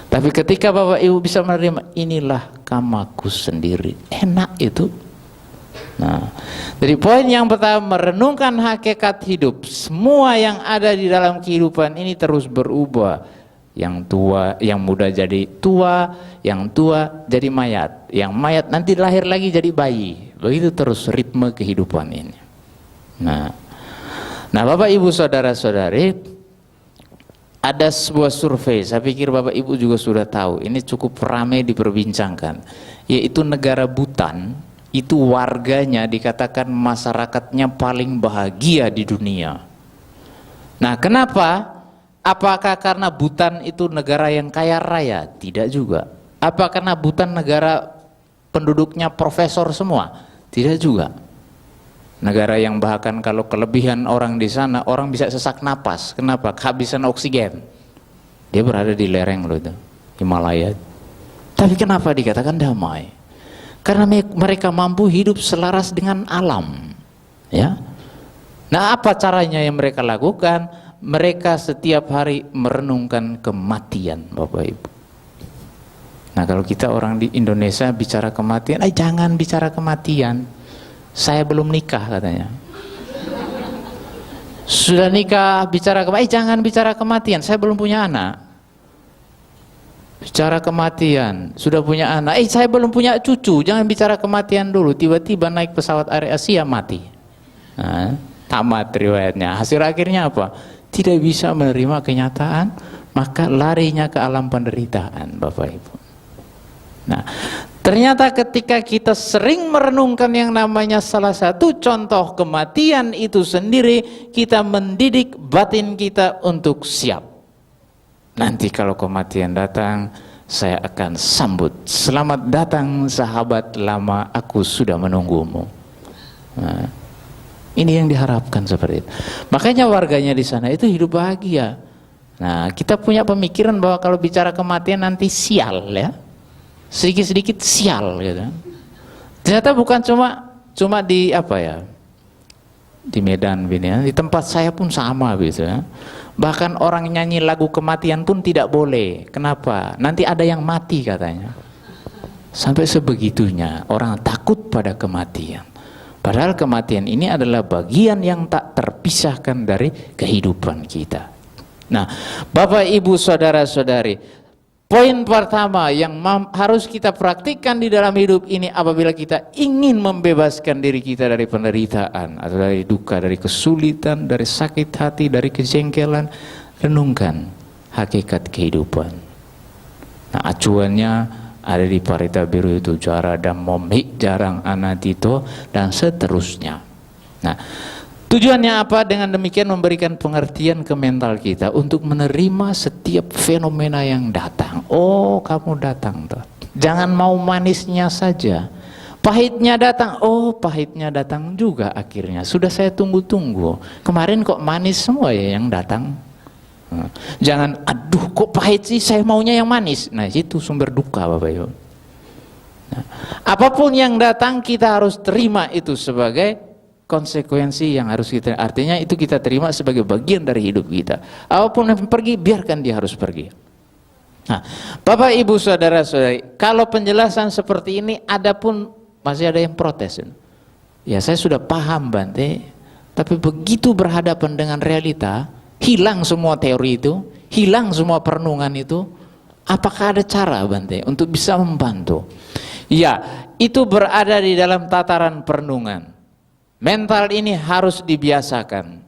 Speaker 1: Tapi ketika Bapak Ibu bisa menerima, inilah kamaku sendiri, enak itu. Nah, jadi poin yang pertama, merenungkan hakikat hidup. Semua yang ada di dalam kehidupan ini terus berubah. Yang tua, yang muda jadi tua, yang tua jadi mayat, yang mayat nanti lahir lagi jadi bayi. Begitu terus ritme kehidupan ini. Nah Bapak Ibu Saudara-saudari, ada sebuah survei, saya pikir Bapak Ibu juga sudah tahu, ini cukup ramai diperbincangkan, yaitu negara Bhutan, itu warganya dikatakan masyarakatnya paling bahagia di dunia. Nah kenapa? Apakah karena Bhutan itu negara yang kaya raya? Tidak juga. Apa karena Bhutan negara penduduknya profesor semua? Tidak juga. Negara yang bahkan kalau kelebihan orang di sana, orang bisa sesak napas. Kenapa? Kehabisan oksigen. Dia berada di lereng loh itu, Himalaya. Tapi kenapa dikatakan damai? Karena mereka mampu hidup selaras dengan alam. Ya. Nah, apa caranya yang mereka lakukan? Mereka setiap hari merenungkan kematian, Bapak Ibu. Nah, kalau kita orang di Indonesia bicara kematian, jangan bicara kematian. Saya belum nikah katanya. Sudah nikah bicara kematian, jangan bicara kematian, saya belum punya anak. Bicara kematian, sudah punya anak, saya belum punya cucu, jangan bicara kematian dulu. Tiba-tiba naik pesawat Air Asia mati. Nah, tamat riwayatnya. Hasil akhirnya apa? Tidak bisa menerima kenyataan, maka larinya ke alam penderitaan, Bapak Ibu. Nah, ternyata ketika kita sering merenungkan yang namanya salah satu contoh kematian itu sendiri, kita mendidik batin kita untuk siap. Nanti kalau kematian datang, saya akan sambut. Selamat datang sahabat lama, aku sudah menunggumu. Nah, ini yang diharapkan seperti itu. Makanya warganya di sana itu hidup bahagia. Nah, kita punya pemikiran bahwa kalau bicara kematian nanti sial ya. Sedikit-sedikit sial gitu. Ternyata bukan cuma di apa ya? Di Medan gini ya. Di tempat saya pun sama gitu ya. Bahkan orang nyanyi lagu kematian pun tidak boleh. Kenapa? Nanti ada yang mati katanya. Sampai sebegitunya orang takut pada kematian. Padahal kematian ini adalah bagian yang tak terpisahkan dari kehidupan kita. Nah, Bapak Ibu Saudara-saudari, poin pertama yang harus kita praktikkan di dalam hidup ini apabila kita ingin membebaskan diri kita dari penderitaan atau dari duka, dari kesulitan, dari sakit hati, dari kejengkelan, renungkan hakikat kehidupan. Nah, acuannya ada di Parita Biru itu, Jara dan Momik Jarang Anatito dan seterusnya. Nah, tujuannya apa? Dengan demikian memberikan pengertian ke mental kita untuk menerima setiap fenomena yang datang. Oh, kamu datang toh. Jangan mau manisnya saja. Pahitnya datang. Oh, pahitnya datang juga akhirnya. Sudah saya tunggu-tunggu. Kemarin kok manis semua ya yang datang. Jangan, aduh kok pahit sih, saya maunya yang manis. Nah, itu sumber duka Bapak Ibu. Nah, apapun yang datang kita harus terima itu sebagai konsekuensi yang harus kita, artinya itu kita terima sebagai bagian dari hidup kita. Apapun yang pergi, biarkan dia harus pergi. Nah, Bapak Ibu Saudara-saudari, kalau penjelasan seperti ini ada pun masih ada yang protes. Ya, saya sudah paham Bante, tapi begitu berhadapan dengan realita, hilang semua teori itu, hilang semua perenungan itu. Apakah ada cara Bante untuk bisa membantu? Ya, itu berada di dalam tataran perenungan. Mental ini harus dibiasakan.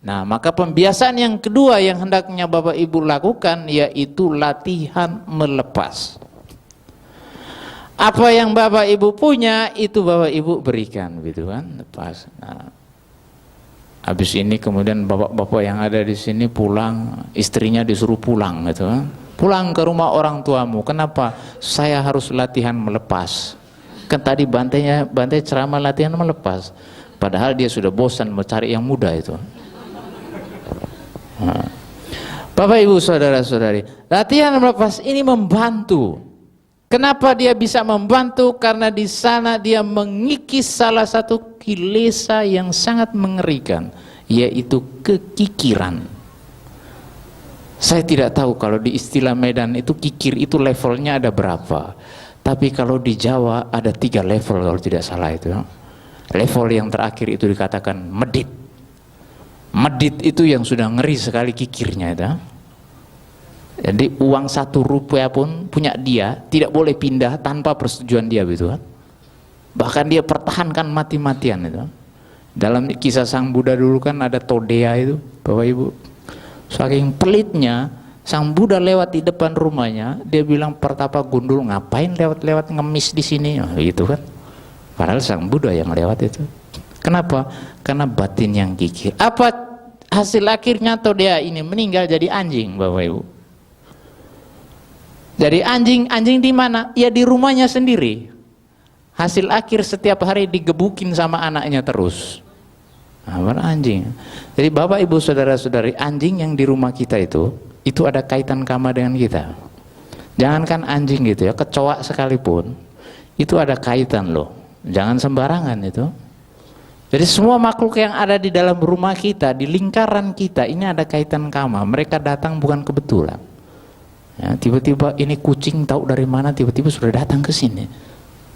Speaker 1: Nah, maka pembiasaan yang kedua yang hendaknya Bapak Ibu lakukan yaitu latihan melepas. Apa yang Bapak Ibu punya itu Bapak Ibu berikan, gitu kan, lepas. Nah, habis ini kemudian bapak-bapak yang ada di sini pulang, istrinya disuruh pulang gitu kan. Pulang ke rumah orang tuamu. Kenapa? Saya harus latihan melepas. Kan tadi Bante ceramah latihan melepas. Padahal dia sudah bosan mencari yang muda itu. Nah, Bapak Ibu Saudara-saudari, latihan melepas ini membantu. Kenapa dia bisa membantu? Karena di sana dia mengikis salah satu kilesa yang sangat mengerikan, yaitu kekikiran. Saya tidak tahu kalau di istilah Medan itu kikir itu levelnya ada berapa. Tapi kalau di Jawa ada 3 level kalau tidak salah itu. Level yang terakhir itu dikatakan medit. Medit itu yang sudah ngeri sekali kikirnya itu. Jadi uang 1 rupiah pun punya dia, tidak boleh pindah tanpa persetujuan dia gitu kan. Bahkan dia pertahankan mati-matian itu. Dalam kisah Sang Buddha dulu kan ada Todea itu, Bapak Ibu. Saking pelitnya, Sang Buddha lewat di depan rumahnya, dia bilang, Pertapa Gundul, ngapain lewat-lewat ngemis di sini? Oh, gitu kan. Padahal Sang Buddha yang lewat itu. Kenapa? Karena batin yang kikir. Apa hasil akhirnya Todea ini meninggal jadi anjing, Bapak Ibu. Jadi anjing di mana? Ya di rumahnya sendiri. Hasil akhir setiap hari digebukin sama anaknya terus. Nah, anjing. Jadi Bapak Ibu Saudara-saudari, anjing yang di rumah kita itu ada kaitan karma dengan kita. Jangankan anjing gitu ya, kecoa sekalipun itu ada kaitan loh. Jangan sembarangan itu. Jadi semua makhluk yang ada di dalam rumah kita, di lingkaran kita ini ada kaitan karma. Mereka datang bukan kebetulan. Ya, tiba-tiba ini kucing tahu dari mana tiba-tiba sudah datang ke sini.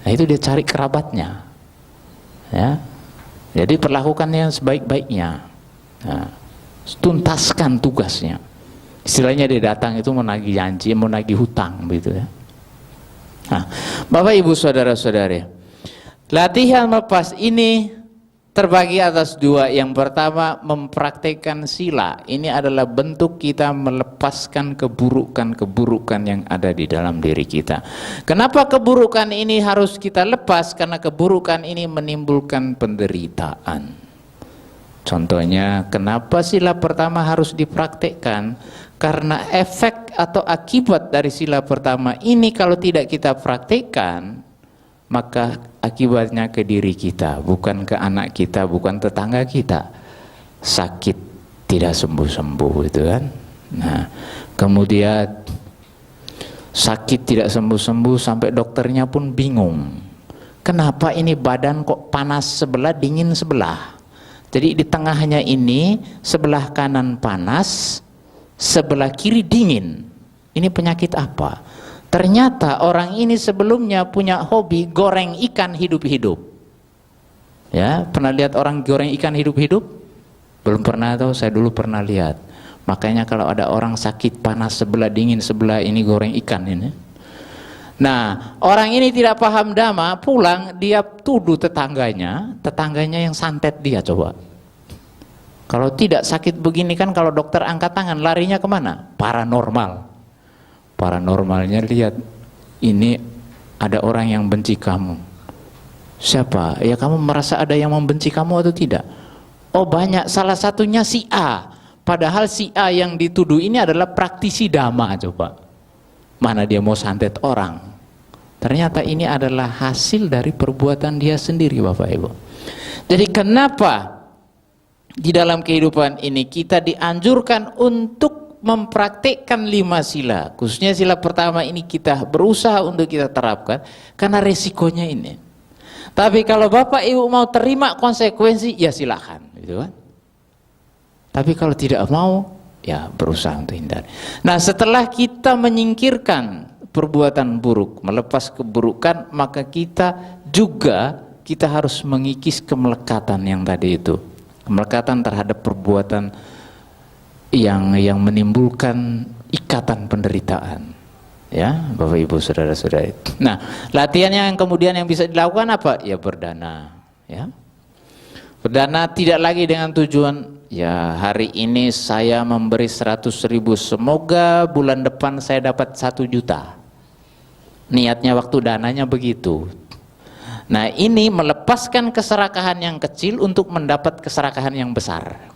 Speaker 1: Nah, itu dia cari kerabatnya. Ya. Jadi perlakukannya sebaik-baiknya. Nah, tuntaskan tugasnya. Istilahnya dia datang itu mau nagih janji, mau nagih hutang gitu ya. Nah, Bapak Ibu Saudara-saudari, latihan melepas ini terbagi atas 2. Yang pertama, mempraktekkan sila. Ini adalah bentuk kita melepaskan keburukan-keburukan yang ada di dalam diri kita. Kenapa keburukan ini harus kita lepas? Karena keburukan ini menimbulkan penderitaan. Contohnya, kenapa sila pertama harus dipraktekkan? Karena efek atau akibat dari sila pertama ini kalau tidak kita praktekkan, maka akibatnya ke diri kita, bukan ke anak kita, bukan tetangga kita. Sakit tidak sembuh-sembuh itu kan. Nah, kemudian sakit tidak sembuh-sembuh sampai dokternya pun bingung. Kenapa ini badan kok panas sebelah, dingin sebelah? Jadi di tengahnya ini sebelah kanan panas, sebelah kiri dingin. Ini penyakit apa? Ternyata orang ini sebelumnya punya hobi goreng ikan hidup-hidup. Ya, pernah lihat orang goreng ikan hidup-hidup? Belum pernah tahu, saya dulu pernah lihat. Makanya kalau ada orang sakit panas sebelah, dingin sebelah, ini goreng ikan ini. Nah, orang ini tidak paham dhamma, pulang dia tuduh tetangganya yang santet dia. Coba kalau tidak sakit begini kan, kalau dokter angkat tangan larinya kemana? Paranormalnya lihat, ini ada orang yang benci kamu. Siapa? Ya kamu merasa ada yang membenci kamu atau tidak? Oh banyak, salah satunya si A. Padahal si A yang dituduh ini adalah praktisi dhamma. Coba mana dia mau santet orang? Ternyata ini adalah hasil dari perbuatan dia sendiri, Bapak Ibu. Jadi kenapa di dalam kehidupan ini kita dianjurkan untuk mempraktikkan 5 sila, khususnya sila pertama ini kita berusaha untuk kita terapkan karena resikonya ini. Tapi kalau Bapak Ibu mau terima konsekuensi, ya silakan, gitu kan. Tapi kalau tidak mau, ya berusaha untuk hindari. Nah, setelah kita menyingkirkan perbuatan buruk, melepas keburukan, maka kita harus mengikis kemelekatan yang tadi itu. Kemelekatan terhadap perbuatan yang menimbulkan ikatan penderitaan. Ya, Bapak Ibu saudara-saudari. Nah, latihan yang kemudian yang bisa dilakukan apa? Ya berdana, ya. Berdana tidak lagi dengan tujuan ya hari ini saya memberi 100.000, semoga bulan depan saya dapat 1 juta. Niatnya waktu dananya begitu. Nah, ini melepaskan keserakahan yang kecil untuk mendapat keserakahan yang besar.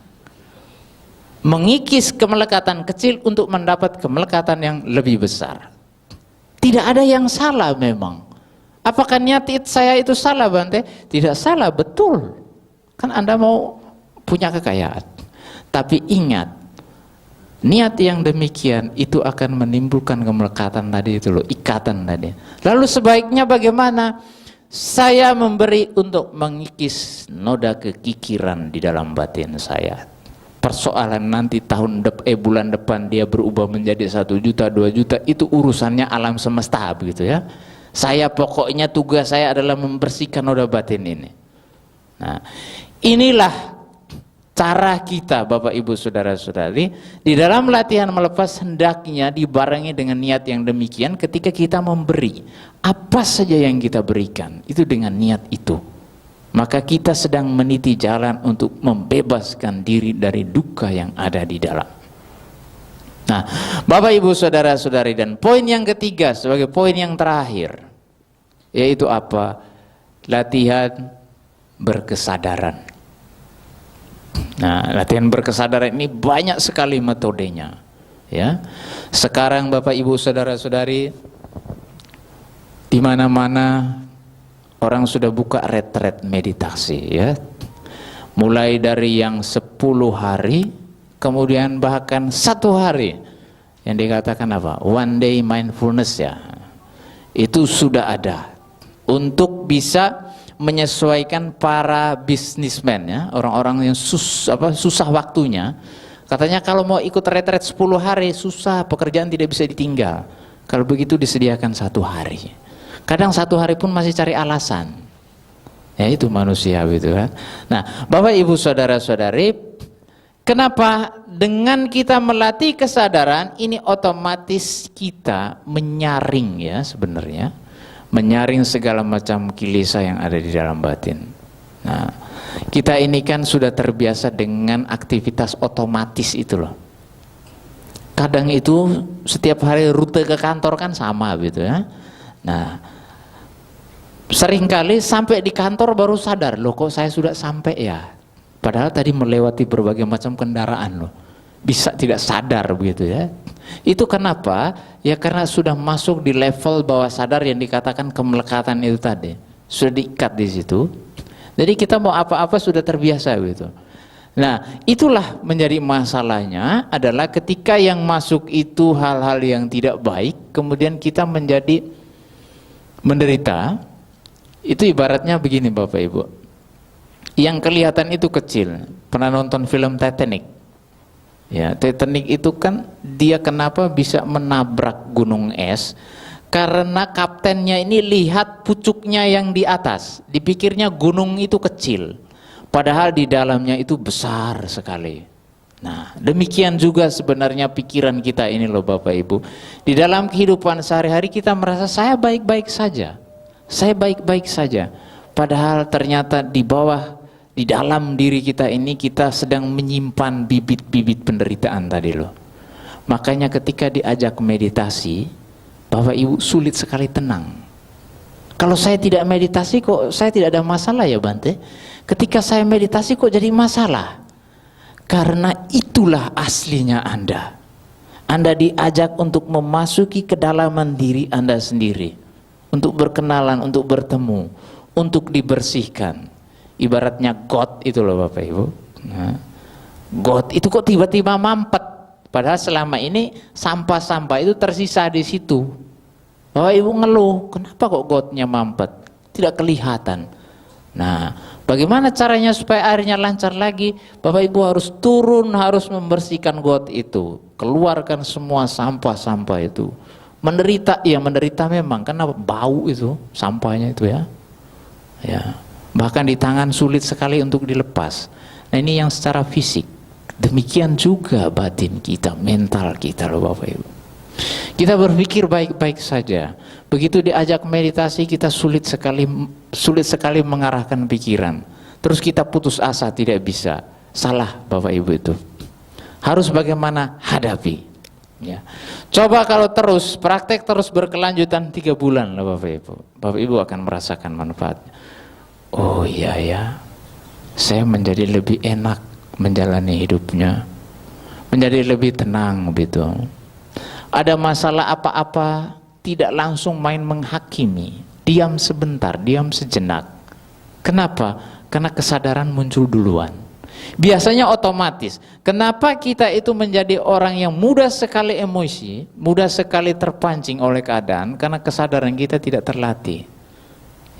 Speaker 1: Mengikis kemelekatan kecil untuk mendapat kemelekatan yang lebih besar. Tidak ada yang salah memang. Apakah niat saya itu salah, Bante? Tidak salah, betul. Kan Anda mau punya kekayaan. Tapi ingat, niat yang demikian itu akan menimbulkan kemelekatan tadi itu loh, ikatan tadi. Lalu sebaiknya bagaimana? Saya memberi untuk mengikis noda kekikiran di dalam batin saya. Persoalan nanti bulan depan dia berubah menjadi 1 juta, 2 juta, itu urusannya alam semesta begitu ya. Saya pokoknya tugas saya adalah membersihkan noda batin ini. Nah, inilah cara kita Bapak Ibu saudara-saudari di dalam latihan melepas, hendaknya dibarengi dengan niat yang demikian. Ketika kita memberi apa saja yang kita berikan itu dengan niat itu, maka kita sedang meniti jalan untuk membebaskan diri dari duka yang ada di dalam. Nah, Bapak Ibu saudara-saudari, dan poin yang ketiga sebagai poin yang terakhir, yaitu apa? Latihan berkesadaran. Nah, latihan berkesadaran ini banyak sekali metodenya, ya. Sekarang Bapak Ibu saudara-saudari, di mana-mana orang sudah buka retret meditasi, ya. Mulai dari yang 10 hari, kemudian bahkan 1 hari, yang dikatakan apa? One day mindfulness, ya. Itu sudah ada untuk bisa menyesuaikan para bisnismen, ya, orang-orang yang susah waktunya. Katanya kalau mau ikut retret 10 hari susah, pekerjaan tidak bisa ditinggal. Kalau begitu disediakan 1 hari. Kadang 1 hari pun masih cari alasan. Ya itu manusia gitu kan. Nah, Bapak Ibu saudara-saudari, kenapa dengan kita melatih kesadaran ini otomatis kita menyaring, ya, sebenarnya menyaring segala macam kilesa yang ada di dalam batin. Nah, kita ini kan sudah terbiasa dengan aktivitas otomatis itu loh. Kadang itu setiap hari rute ke kantor kan sama gitu ya. Nah, seringkali sampai di kantor baru sadar, loh kok saya sudah sampai ya. Padahal tadi melewati berbagai macam kendaraan loh. Bisa tidak sadar begitu ya. Itu kenapa? Ya karena sudah masuk di level bawah sadar yang dikatakan kemelekatan itu tadi. Sudah diikat di situ. Jadi kita mau apa-apa sudah terbiasa gitu. Nah, itulah menjadi masalahnya adalah ketika yang masuk itu hal-hal yang tidak baik, kemudian kita menjadi menderita. Itu ibaratnya begini Bapak Ibu. Yang kelihatan itu kecil. Pernah nonton film Titanic? Ya, Titanic itu kan dia kenapa bisa menabrak gunung es? Karena kaptennya ini lihat pucuknya yang di atas. Dipikirnya gunung itu kecil. Padahal di dalamnya itu besar sekali. Nah, demikian juga sebenarnya pikiran kita ini loh Bapak Ibu. Di dalam kehidupan sehari-hari kita merasa saya baik-baik saja. Saya baik-baik saja. Padahal ternyata di bawah, di dalam diri kita ini kita sedang menyimpan bibit-bibit penderitaan tadi loh. Makanya ketika diajak meditasi, Bapak Ibu sulit sekali tenang. Kalau saya tidak meditasi kok saya tidak ada masalah ya Bante? Ketika saya meditasi kok jadi masalah? Karena itulah aslinya Anda. Anda diajak untuk memasuki kedalaman diri Anda sendiri. Untuk berkenalan, untuk bertemu, untuk dibersihkan. Ibaratnya got itu loh Bapak Ibu. Nah, got itu kok tiba-tiba mampet. Padahal selama ini sampah-sampah itu tersisa di situ. Bapak Ibu ngeluh, kenapa kok gotnya mampet? Tidak kelihatan. Nah, bagaimana caranya supaya airnya lancar lagi? Bapak Ibu harus turun, harus membersihkan got itu, keluarkan semua sampah-sampah itu. Menderita, ya menderita memang, karena bau itu sampahnya itu ya. Ya, bahkan di tangan sulit sekali untuk dilepas. Nah ini yang secara fisik. Demikian juga batin kita, mental kita loh Bapak Ibu. Kita berpikir baik-baik saja. Begitu diajak meditasi kita sulit sekali mengarahkan pikiran. Terus kita putus asa, tidak bisa. Salah Bapak Ibu itu. Harus bagaimana? Hadapi. Ya. Coba kalau terus praktek terus berkelanjutan 3 bulan lah Bapak Ibu. Bapak Ibu akan merasakan manfaatnya. Oh iya ya. Saya menjadi lebih enak menjalani hidupnya. Menjadi lebih tenang gitu. Ada masalah apa-apa tidak langsung main menghakimi, diam sebentar, diam sejenak. Kenapa? Karena kesadaran muncul duluan. Biasanya otomatis. Kenapa kita itu menjadi orang yang mudah sekali emosi, mudah sekali terpancing oleh keadaan? Karena kesadaran kita tidak terlatih.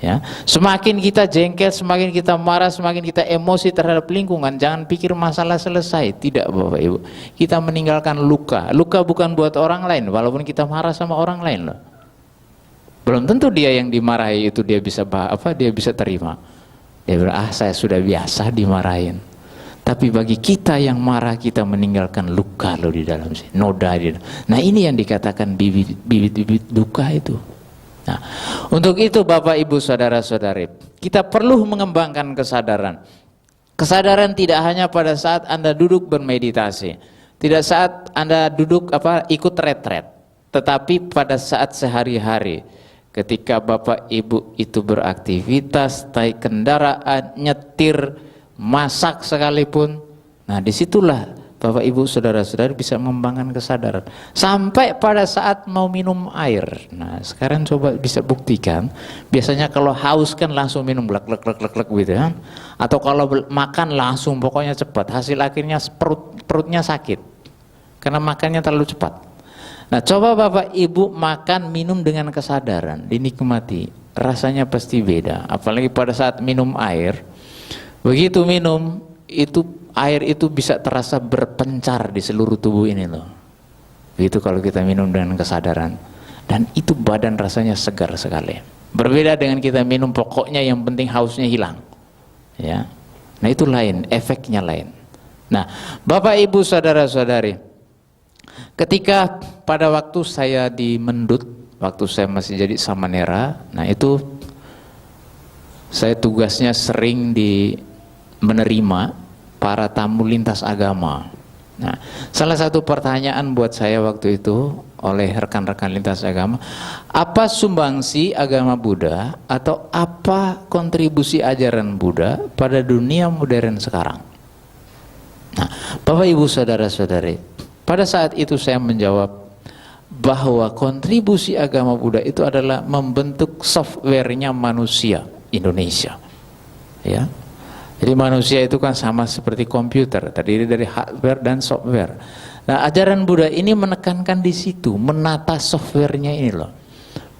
Speaker 1: Ya, semakin kita jengkel, semakin kita marah, semakin kita emosi terhadap lingkungan, jangan pikir masalah selesai. Tidak Bapak Ibu, kita meninggalkan luka. Luka bukan buat orang lain, walaupun kita marah sama orang lain loh. Belum tentu dia yang dimarahi itu dia bisa dia bisa terima. Dia bilang, saya sudah biasa dimarahin. Tapi bagi kita yang marah, kita meninggalkan luka loh di dalam sini, noda di dalam. Nah ini yang dikatakan bibit-bibit luka itu. Nah, untuk itu Bapak Ibu Saudara-saudari, kita perlu mengembangkan kesadaran. Kesadaran tidak hanya pada saat Anda duduk bermeditasi, tidak saat Anda duduk ikut retret, tetapi pada saat sehari-hari, ketika Bapak Ibu itu beraktivitas, naik kendaraan, nyetir, masak sekalipun. Nah, disitulah Bapak Ibu Saudara-saudari bisa mengembangkan kesadaran. Sampai pada saat mau minum air. Nah sekarang coba bisa buktikan. Biasanya kalau haus kan langsung minum glek gitu ya. Atau kalau makan langsung pokoknya cepat. Hasil akhirnya perutnya sakit. Karena makannya terlalu cepat. Nah coba Bapak Ibu makan minum dengan kesadaran. Dinikmati. Rasanya pasti beda. Apalagi pada saat minum air. Begitu minum itu air itu bisa terasa berpencar di seluruh tubuh ini loh. Begitu kalau kita minum dengan kesadaran. Dan itu badan rasanya segar sekali. Berbeda dengan kita minum pokoknya yang penting hausnya hilang. Ya. Nah itu lain, efeknya lain. Nah Bapak Ibu Saudara-saudari, ketika pada waktu saya di Mendut, waktu saya masih jadi samanera, nah itu saya tugasnya sering menerima para tamu lintas agama. Nah, salah satu pertanyaan buat saya waktu itu oleh rekan-rekan lintas agama, apa sumbangsi agama Buddha atau apa kontribusi ajaran Buddha pada dunia modern sekarang? Nah, Bapak Ibu Saudara-saudari, pada saat itu saya menjawab bahwa kontribusi agama Buddha itu adalah membentuk softwarenya manusia Indonesia. Ya. Jadi manusia itu kan sama seperti komputer, terdiri dari hardware dan software. Nah, ajaran Buddha ini menekankan di situ, menata softwarenya ini loh.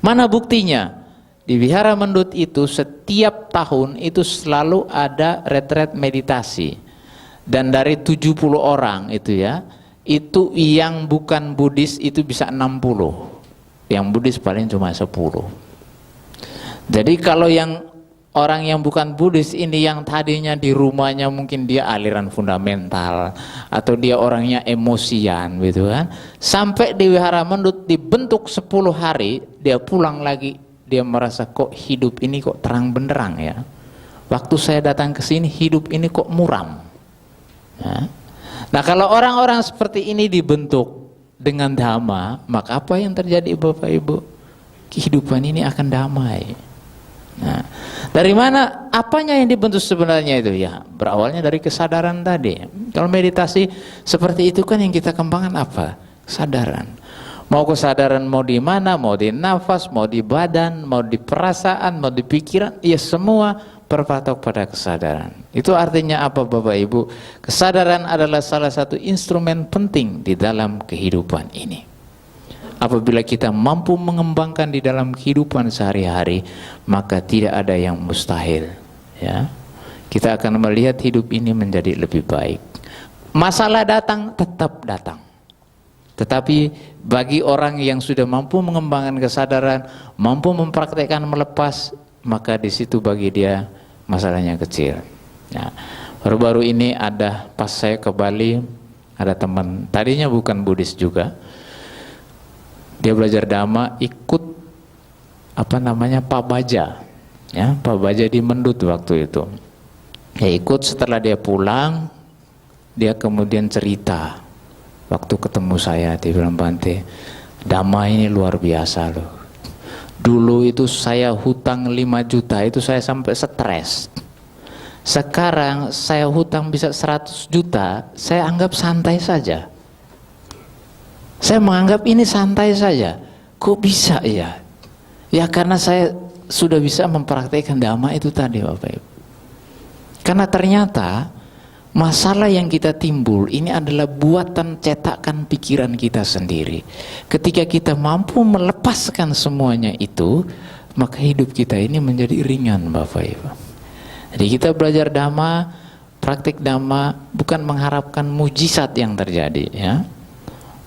Speaker 1: Mana buktinya? Di Wihara Mendut itu setiap tahun itu selalu ada retret meditasi. Dan dari 70 orang itu ya, itu yang bukan Buddhis itu bisa 60. Yang Buddhis paling cuma 10. Jadi kalau yang orang yang bukan Buddhis ini yang tadinya di rumahnya mungkin dia aliran fundamental atau dia orangnya emosian gitu kan, sampai di Wihara Mendut dibentuk 10 hari, dia pulang lagi, dia merasa kok hidup ini kok terang benderang ya. Waktu saya datang ke sini hidup ini kok muram. Nah, kalau orang-orang seperti ini dibentuk dengan dhamma, maka apa yang terjadi Bapak Ibu? Kehidupan ini akan damai. Nah, dari mana apanya yang dibentuk sebenarnya itu ya? Berawalnya dari kesadaran tadi. Kalau meditasi seperti itu kan yang kita kembangkan apa? Kesadaran. Mau kesadaran mau di mana? Mau di nafas, mau di badan, mau di perasaan, mau di pikiran, ya semua berpatok pada kesadaran. Itu artinya apa Bapak Ibu? Kesadaran adalah salah satu instrumen penting di dalam kehidupan ini. Apabila kita mampu mengembangkan di dalam kehidupan sehari-hari, maka tidak ada yang mustahil ya. Kita akan melihat hidup ini menjadi lebih baik. Masalah datang, tetap datang. Tetapi bagi orang yang sudah mampu mengembangkan kesadaran, mampu mempraktekkan melepas, maka di situ bagi dia masalahnya kecil. Nah, baru-baru ini ada pas saya ke Bali, ada teman tadinya bukan Buddhis juga. Dia belajar dhamma, ikut apa namanya Pak Baja, ya Pak Baja di Mendut waktu itu. Ya ikut, setelah dia pulang, dia kemudian cerita. Waktu ketemu saya, dia bilang, Bante, dhamma ini luar biasa loh. Dulu itu saya hutang 5 juta, itu saya sampai stres. Sekarang saya hutang bisa 100 juta, saya anggap santai saja. Saya menganggap ini santai saja. Kok bisa ya? Ya karena saya sudah bisa mempraktikkan dhamma itu tadi Bapak Ibu. Karena ternyata masalah yang kita timbul ini adalah buatan cetakan pikiran kita sendiri. Ketika kita mampu melepaskan semuanya itu, maka hidup kita ini menjadi ringan Bapak Ibu. Jadi kita belajar dhamma, praktik dhamma bukan mengharapkan mujizat yang terjadi ya.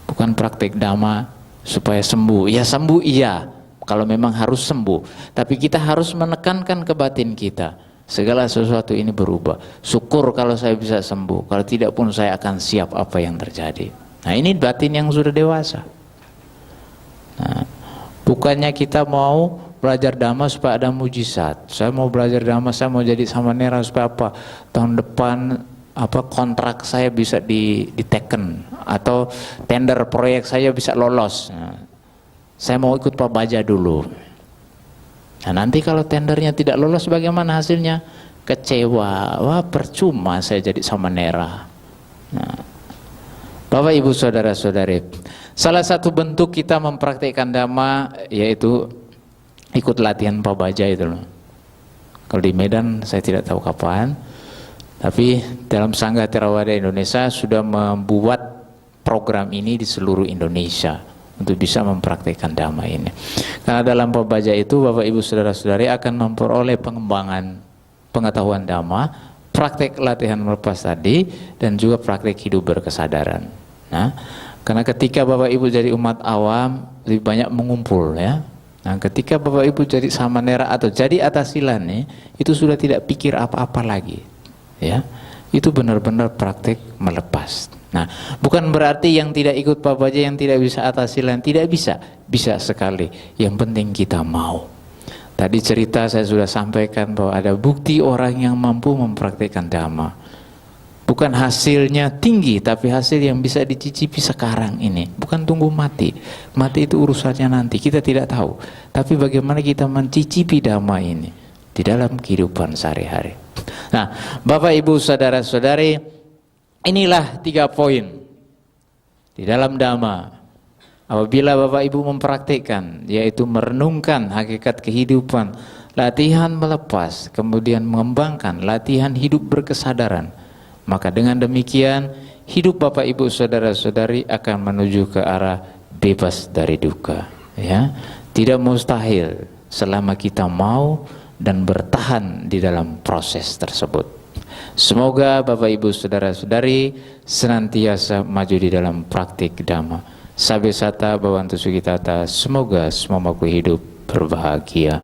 Speaker 1: Bukan praktik dhamma supaya sembuh. Ya sembuh iya, kalau memang harus sembuh. Tapi kita harus menekankan ke batin kita. Segala sesuatu ini berubah. Syukur kalau saya bisa sembuh. Kalau tidak pun saya akan siap apa yang terjadi. Nah ini batin yang sudah dewasa. Nah, bukannya kita mau belajar dhamma supaya ada mujizat. Saya mau belajar dhamma, saya mau jadi samanera supaya apa? Tahun depan apa kontrak saya bisa diteken atau tender proyek saya bisa lolos. Nah, saya mau ikut Pak Baja dulu. Nah, nanti kalau tendernya tidak lolos bagaimana hasilnya? Kecewa. Wah, percuma saya jadi samanera. Nah, Bapak Ibu saudara-saudari, salah satu bentuk kita mempraktikkan dhamma yaitu ikut latihan Pak Baja itu loh. Kalau di Medan saya tidak tahu kapan. Tapi dalam Sangga Theravada Indonesia sudah membuat program ini di seluruh Indonesia untuk bisa mempraktikkan dhamma ini. Karena dalam pembaca itu Bapak Ibu Saudara-saudari akan memperoleh pengembangan pengetahuan dhamma, praktek latihan melepas tadi, dan juga praktek hidup berkesadaran. Nah, karena ketika Bapak Ibu jadi umat awam lebih banyak mengumpul ya. Nah, ketika Bapak Ibu jadi samanera atau jadi atasilan nih, itu sudah tidak pikir apa-apa lagi. Ya, itu benar-benar praktik melepas. Nah, bukan berarti yang tidak ikut Pak Baja, yang tidak bisa atasilan, tidak bisa. Bisa sekali. Yang penting kita mau. Tadi cerita saya sudah sampaikan bahwa ada bukti orang yang mampu mempraktikkan dhamma. Bukan hasilnya tinggi, tapi hasil yang bisa dicicipi sekarang ini. Bukan tunggu mati. Mati itu urusannya nanti, kita tidak tahu. Tapi bagaimana kita mencicipi dhamma ini di dalam kehidupan sehari-hari. Nah, Bapak Ibu saudara-saudari, inilah 3 poin di dalam dhamma. Apabila Bapak Ibu mempraktikkan, yaitu merenungkan hakikat kehidupan, latihan melepas, kemudian mengembangkan latihan hidup berkesadaran. Maka dengan demikian hidup Bapak Ibu saudara-saudari akan menuju ke arah bebas dari duka, ya. Tidak mustahil selama kita mau dan bertahan di dalam proses tersebut. Semoga Bapak Ibu saudara-saudari senantiasa maju di dalam praktik Dhamma. Sabe sata Bhavantu Sukhitata, semoga semua makhluk hidup berbahagia.